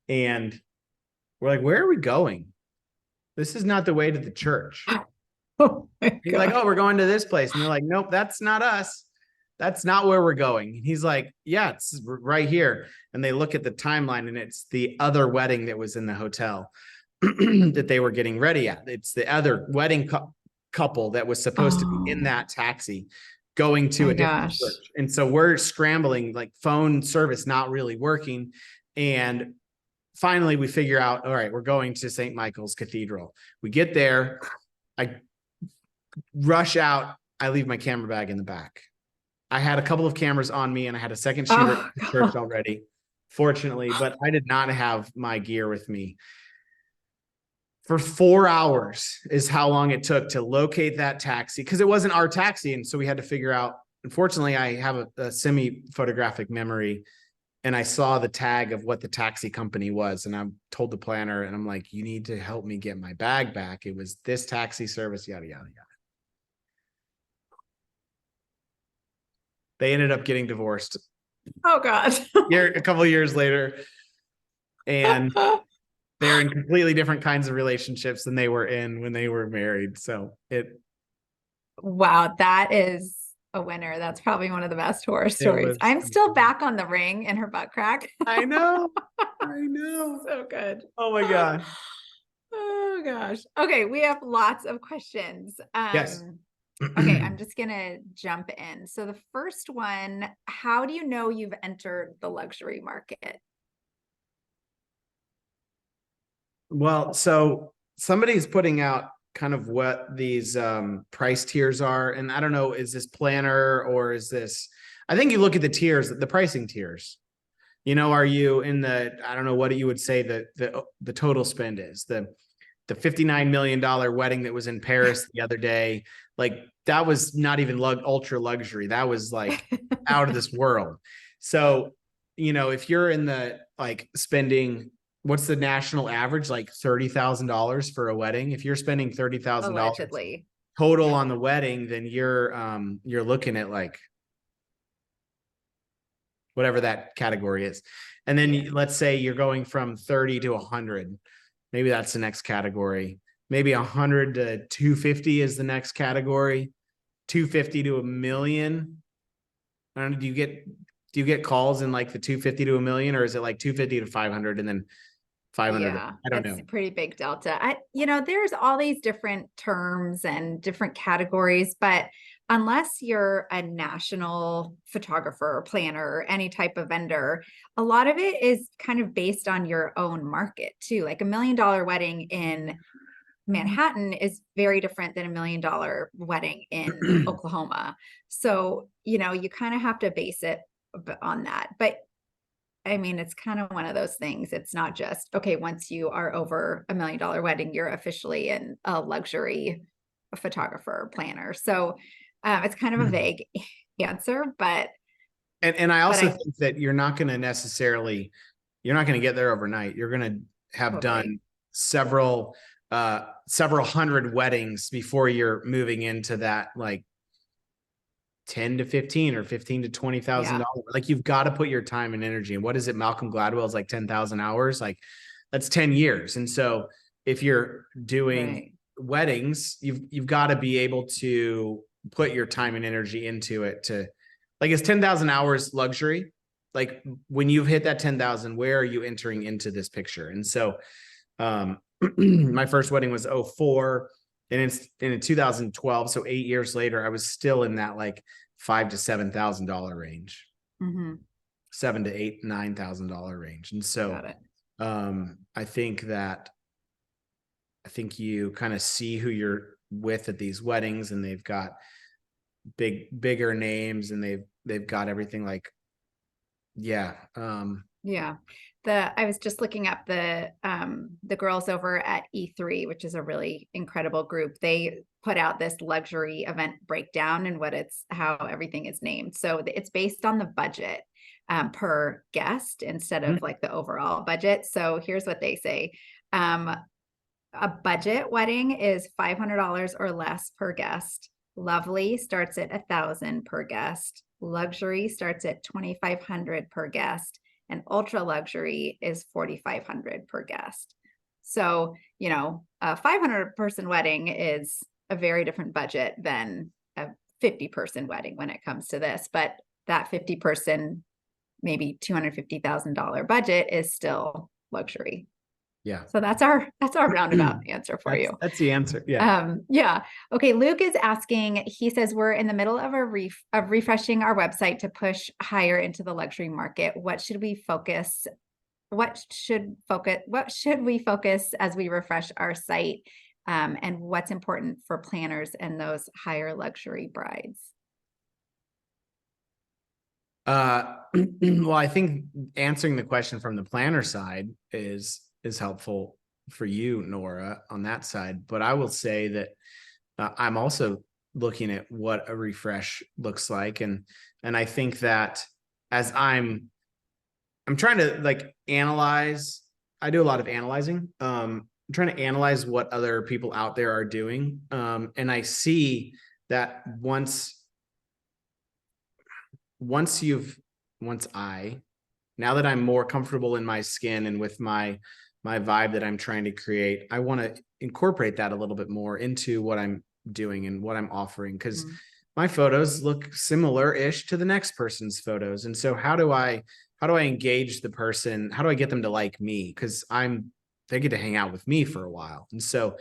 and we're like, "Where are we going? This is not the way to the church." Oh my He's like, "Oh, we're going to this place," and they're like, "Nope, that's not us. That's not where we're going." And he's like, "Yeah, it's right here." And they look at the timeline, and it's the other wedding that was in the hotel that they were getting ready at. It's the other wedding couple that was supposed to be in that taxi going to a different church. And so we're scrambling, like phone service not really working. And finally we figure out, all right, we're going to St. Michael's Cathedral. We get there. I rush out. I leave my camera bag in the back. I had a couple of cameras on me, and I had a second shooter at the church already, fortunately, but I did not have my gear with me. For 4 hours is how long it took to locate that taxi, because it wasn't our taxi. And so we had to figure out, unfortunately, I have a semi-photographic memory, and I saw the tag of what the taxi company was. And I told the planner, and I'm like, "You need to help me get my bag back. It was this taxi service, yada, yada, yada." They ended up getting divorced. Oh God. A couple of years later. And they're in completely different kinds of relationships than they were in when they were married. So wow, that is a winner. That's probably one of the best horror stories. I'm still back on the ring and her butt crack. I know. I know. So good. Oh my God. Oh gosh. Okay, we have lots of questions. Yes. Okay, I'm just gonna jump in. So the first one, how do you know you've entered the luxury market? Well, so somebody's putting out kind of what these price tiers are. And I don't know, is this planner or is this, I think you look at the tiers, the pricing tiers. You know, are you in the, I don't know what you would say the total spend is, the $59 million wedding that was in Paris the other day. Like, that was not even ultra luxury. That was like out of this world. So, you know, if you're in the like spending, what's the national average? Like $30,000 for a wedding. If you're spending $30,000 total on the wedding, then you're looking at like whatever that category is. And then let's say you're going from 30 to 100. Maybe that's the next category. Maybe 100 to 250 is the next category. 250 to $1 million. I don't know, do you get calls in like the 250 to $1 million, or is it like 250 to 500 and then 500? Yeah, I don't know. It's a pretty big delta. There's all these different terms and different categories, but unless you're a national photographer or planner or any type of vendor, a lot of it is kind of based on your own market too. Like $1 million wedding in Manhattan is very different than $1 million wedding in Oklahoma. So, you kind of have to base it on that. But I mean, it's kind of one of those things. It's not just, okay, once you are over $1 million wedding, you're officially a luxury photographer or planner. So it's kind of a vague answer, but. And I also think that you're not going to get there overnight. You're going to have done several hundred weddings before you're moving into that, like 10 to 15 or 15 to $20,000. Like, you've got to put your time and energy. And what is it? Malcolm Gladwell's like 10,000 hours. Like, that's 10 years. And so if you're doing weddings, you've got to be able to put your time and energy into it to, like, is 10,000 hours luxury? Like, when you've hit that 10,000, where are you entering into this picture? And so, my first wedding was 2004, and it's in 2012. So 8 years later, I was still in that like $5,000 to $7,000 range, $7,000 to $8,000, $9,000 range. And so, I think you kind of see who you're with at these weddings, and they've got bigger names, and they've got everything like, Yeah. I was just looking up the girls over at E3, which is a really incredible group. They put out this luxury event breakdown and how everything is named. So it's based on the budget per guest instead of like the overall budget. So here's what they say. A budget wedding is $500 or less per guest. Lovely starts at $1,000 per guest. Luxury starts at $2,500 per guest, and ultra luxury is $4,500 per guest. So, a 500-person wedding is a very different budget than a 50-person wedding when it comes to this. But that 50-person, maybe $250,000 budget is still luxury. Yeah. So that's our roundabout answer for you. That's the answer. Yeah. Yeah. Okay. Luke is asking, he says, we're in the middle of refreshing our website to push higher into the luxury market. What should we focus as we refresh our site? And what's important for planners and those higher luxury brides? Well, I think answering the question from the planner side is helpful for you, Nora, on that side. But I will say that I'm also looking at what a refresh looks like, and I think that as I'm trying to like analyze. I do a lot of analyzing. I'm trying to analyze what other people out there are doing, and I see that now that I'm more comfortable in my skin and with my vibe that I'm trying to create, I want to incorporate that a little bit more into what I'm doing and what I'm offering, because my photos look similar-ish to the next person's photos. And so how do I engage the person? How do I get them to like me? Because they get to hang out with me for a while. And so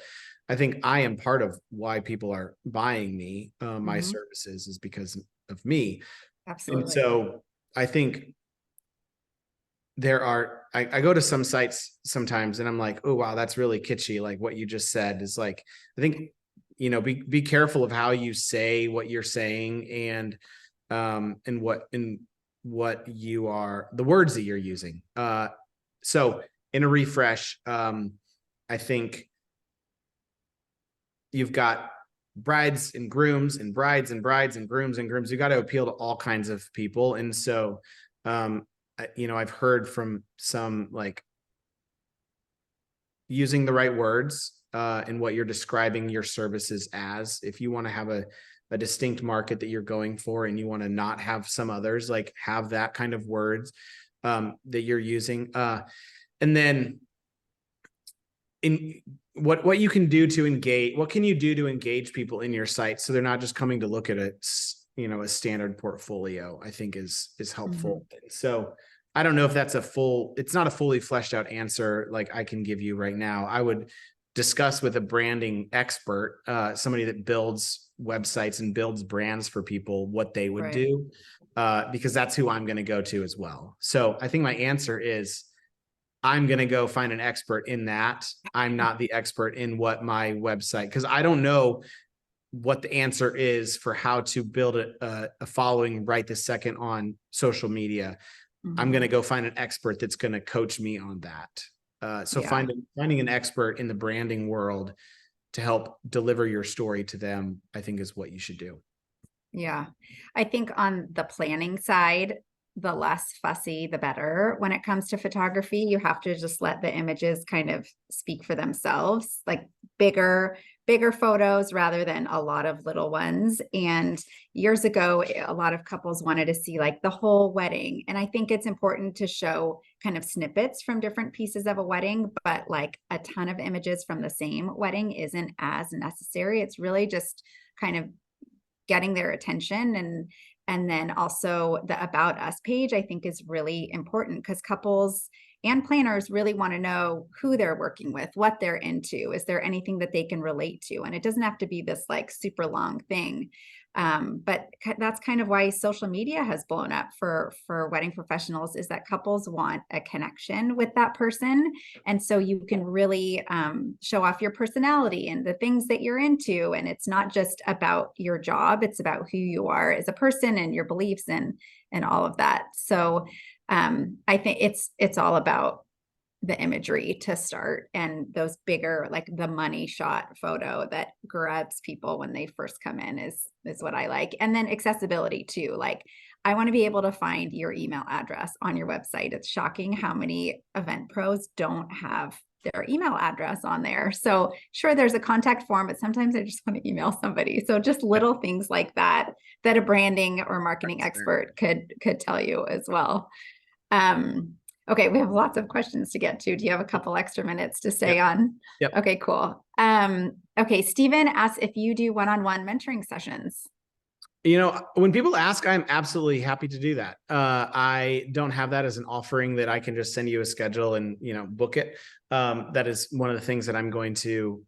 I think I am part of why people are buying me, my services, is because of me. Absolutely. And so I think I go to some sites sometimes and I'm like, oh, wow, that's really kitschy. Like what you just said is like, I think, be careful of how you say what you're saying and what you are, the words that you're using. So in a refresh, I think you've got brides and grooms and brides and brides and grooms and grooms. You got to appeal to all kinds of people. And so, I've heard from some like using the right words in what you're describing your services as. If you want to have a distinct market that you're going for and you want to not have some others, like have that kind of words that you're using. And then in what you can do to engage, what can you do to engage people in your site so they're not just coming to look at a standard portfolio, I think is helpful. So I don't know if that's it's not a fully fleshed out answer like I can give you right now. I would discuss with a branding expert, somebody that builds websites and builds brands for people, what they would do, because that's who I'm going to go to as well. So I think my answer is I'm going to go find an expert in that. I'm not the expert in what my website, because I don't know what the answer is for how to build a following right this second on social media. I'm going to go find an expert that's going to coach me on that. So finding an expert in the branding world to help deliver your story to them, I think is what you should do. Yeah. I think on the planning side, the less fussy, the better. When it comes to photography, you have to just let the images kind of speak for themselves, like bigger photos rather than a lot of little ones. And years ago, a lot of couples wanted to see like the whole wedding. And I think it's important to show kind of snippets from different pieces of a wedding, but like a ton of images from the same wedding isn't as necessary. It's really just kind of getting their attention. And then also the About Us page, I think, is really important because couples and planners really want to know who they're working with, what they're into. Is there anything that they can relate to? And it doesn't have to be this like super long thing. But that's kind of why social media has blown up for wedding professionals, is that couples want a connection with that person. And so you can really show off your personality and the things that you're into. And it's not just about your job, it's about who you are as a person and your beliefs and all of that. So I think it's all about the imagery to start, and those bigger, like the money shot photo that grabs people when they first come in is what I like. And then accessibility too. Like, I want to be able to find your email address on your website. It's shocking how many event pros don't have their email address on there. So sure, there's a contact form, but sometimes I just want to email somebody. So just little things like that a branding or marketing expert could tell you as well. Okay, we have lots of questions to get to. Do you have a couple extra minutes to stay on? Yep. Okay, cool. Okay, Stephen asks if you do one-on-one mentoring sessions. When people ask, I'm absolutely happy to do that. I don't have that as an offering that I can just send you a schedule and, book it. That is one of the things that I'm going to,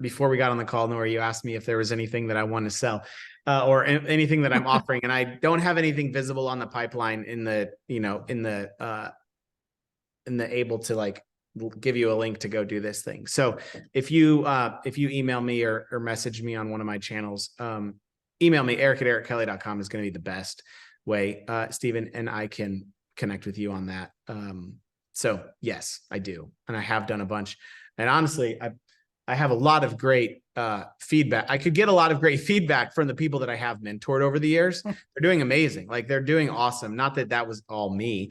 before we got on the call, Nora, you asked me if there was anything that I want to sell or anything that I'm offering. And I don't have anything visible on the pipeline in the able to like give you a link to go do this thing. So if you email me or message me on one of my channels, email me, eric@erickelley.com is going to be the best way, Stephen, and I can connect with you on that. So yes, I do. And I have done a bunch. And honestly, I have a lot of great feedback. I could get a lot of great feedback from the people that I have mentored over the years. They're doing amazing. Like, they're doing awesome. Not that that was all me.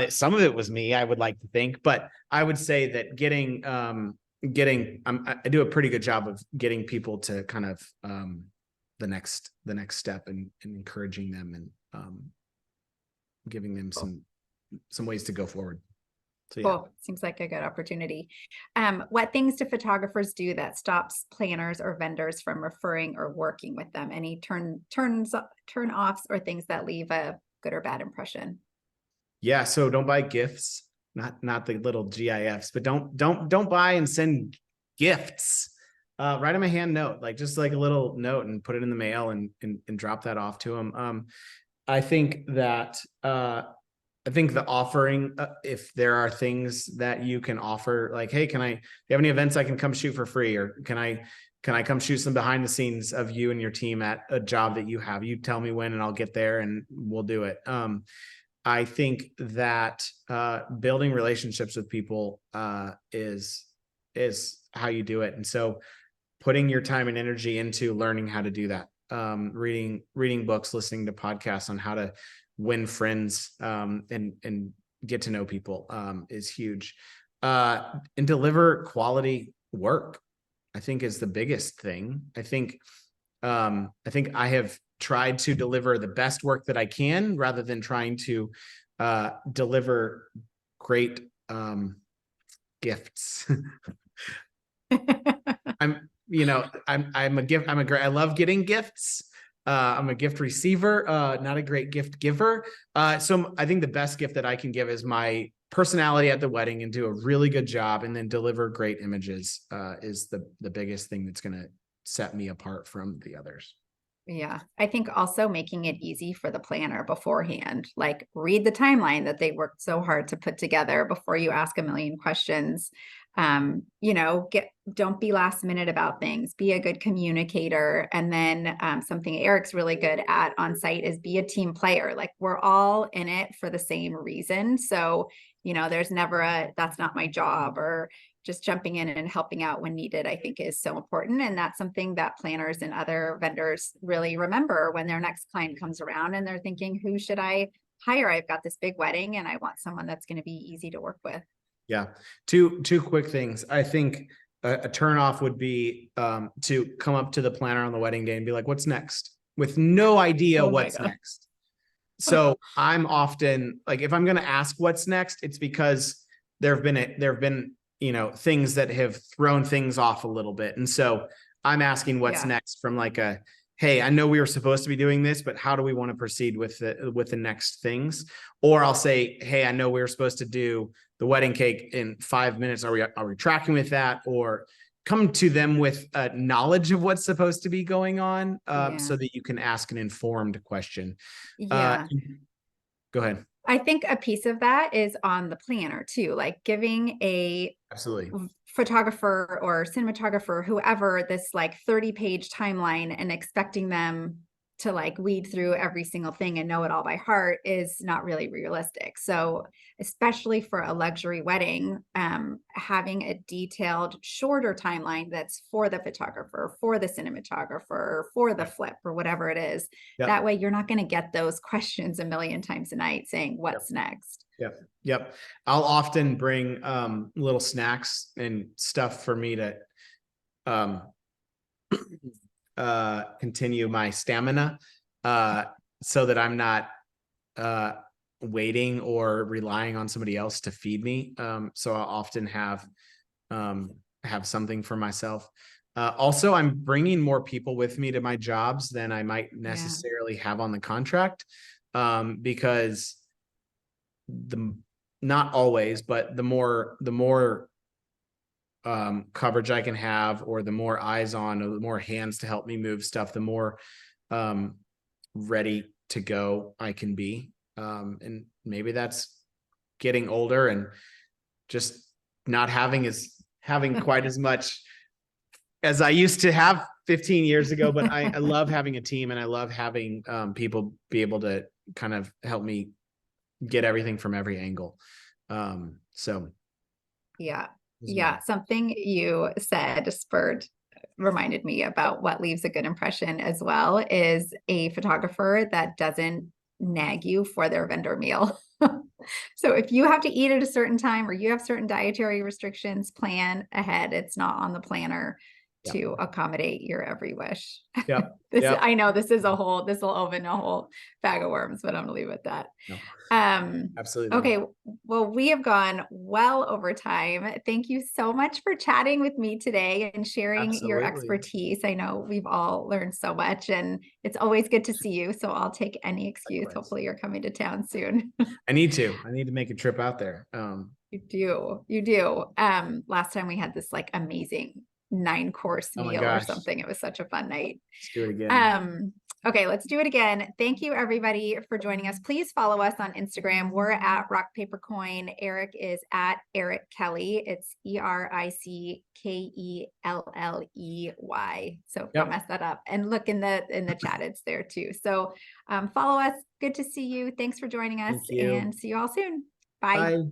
Some of it was me, I would like to think, but I would say that I do a pretty good job of getting people to kind of, the next step and encouraging them and giving them some ways to go forward. So yeah. Cool. Seems like a good opportunity. What things do photographers do that stops planners or vendors from referring or working with them? Any turn offs or things that leave a good or bad impression? Yeah. So don't buy gifts, not the little GIFs, but don't buy and send gifts. Write them a hand note, like just like a little note, and put it in the mail and drop that off to them. I think that the offering, if there are things that you can offer, like, hey, do you have any events I can come shoot for free? Or can I come shoot some behind the scenes of you and your team at a job that you have? You tell me when and I'll get there and we'll do it. I think that building relationships with people is how you do it. And so putting your time and energy into learning how to do that, reading books, listening to podcasts on how to win friends and get to know people is huge. And deliver quality work, I think, is the biggest thing. I think I have tried to deliver the best work that I can rather than trying to deliver great gifts. I love getting gifts. I'm a gift receiver, not a great gift giver. So I think the best gift that I can give is my personality at the wedding, and do a really good job, and then deliver great images is the biggest thing that's going to set me apart from the others. Yeah, I think also making it easy for the planner beforehand, like read the timeline that they worked so hard to put together before you ask a million questions. Don't be last minute about things, be a good communicator. And then something Eric's really good at on site is be a team player. Like, we're all in it for the same reason. So, there's never that's not my job, or just jumping in and helping out when needed, I think is so important. And that's something that planners and other vendors really remember when their next client comes around and they're thinking, who should I hire? I've got this big wedding and I want someone that's going to be easy to work with. Yeah. Two quick things. I think a turnoff would be to come up to the planner on the wedding day and be like, what's next? With no idea what's next. So I'm often like, if I'm going to ask what's next, it's because there have been things that have thrown things off a little bit. And so I'm asking what's next from like hey, I know we were supposed to be doing this, but how do we want to proceed with the next things? Or I'll say, hey, I know we were supposed to do the wedding cake in 5 minutes. Are we tracking with that? Or come to them with knowledge of what's supposed to be going on, so that you can ask an informed question. Yeah. Go ahead. I think a piece of that is on the planner too, like giving a photographer or cinematographer, whoever, this like 30-page timeline and expecting them to like weed through every single thing and know it all by heart is not really realistic. So especially for a luxury wedding, having a detailed, shorter timeline that's for the photographer, for the cinematographer, for the flip, or whatever it is. Yep. That way you're not going to get those questions a million times a night saying, what's next? Yep. Yep. I'll often bring little snacks and stuff for me to continue my stamina, so that I'm not waiting or relying on somebody else to feed me. So I'll often have something for myself. Also, I'm bringing more people with me to my jobs than I might necessarily have on the contract, because not always, but the more coverage I can have, or the more eyes on, or the more hands to help me move stuff, the more ready to go I can be. And maybe that's getting older and just not having quite as much as I used to have 15 years ago. But I love having a team, and I love having people be able to kind of help me get everything from every angle. So yeah, something you said reminded me about what leaves a good impression as well, is a photographer that doesn't nag you for their vendor meal. So if you have to eat at a certain time, or you have certain dietary restrictions, plan ahead. It's not on the planner to accommodate your every wish. Yeah. I know this will open a whole bag of worms, but I'm gonna leave it at that. No. Um, Absolutely. okay. Well, we have gone well over time. Thank you so much for chatting with me today and sharing your expertise. I know we've all learned so much, and it's always good to see you. So I'll take any excuse. Likewise. Hopefully you're coming to town soon. I need to make a trip out there. You do. Last time we had this like amazing 9-course meal or something. It was such a fun night. Let's do it again. Okay, let's do it again. Thank you everybody for joining us. Please follow us on Instagram. We're at Rock Paper Coin. Eric is at Eric Kelley. It's ERICKELLEY. So don't mess that up. And look in the chat, it's there too. So follow us. Good to see you. Thanks for joining us, and see you all soon. Bye. Bye.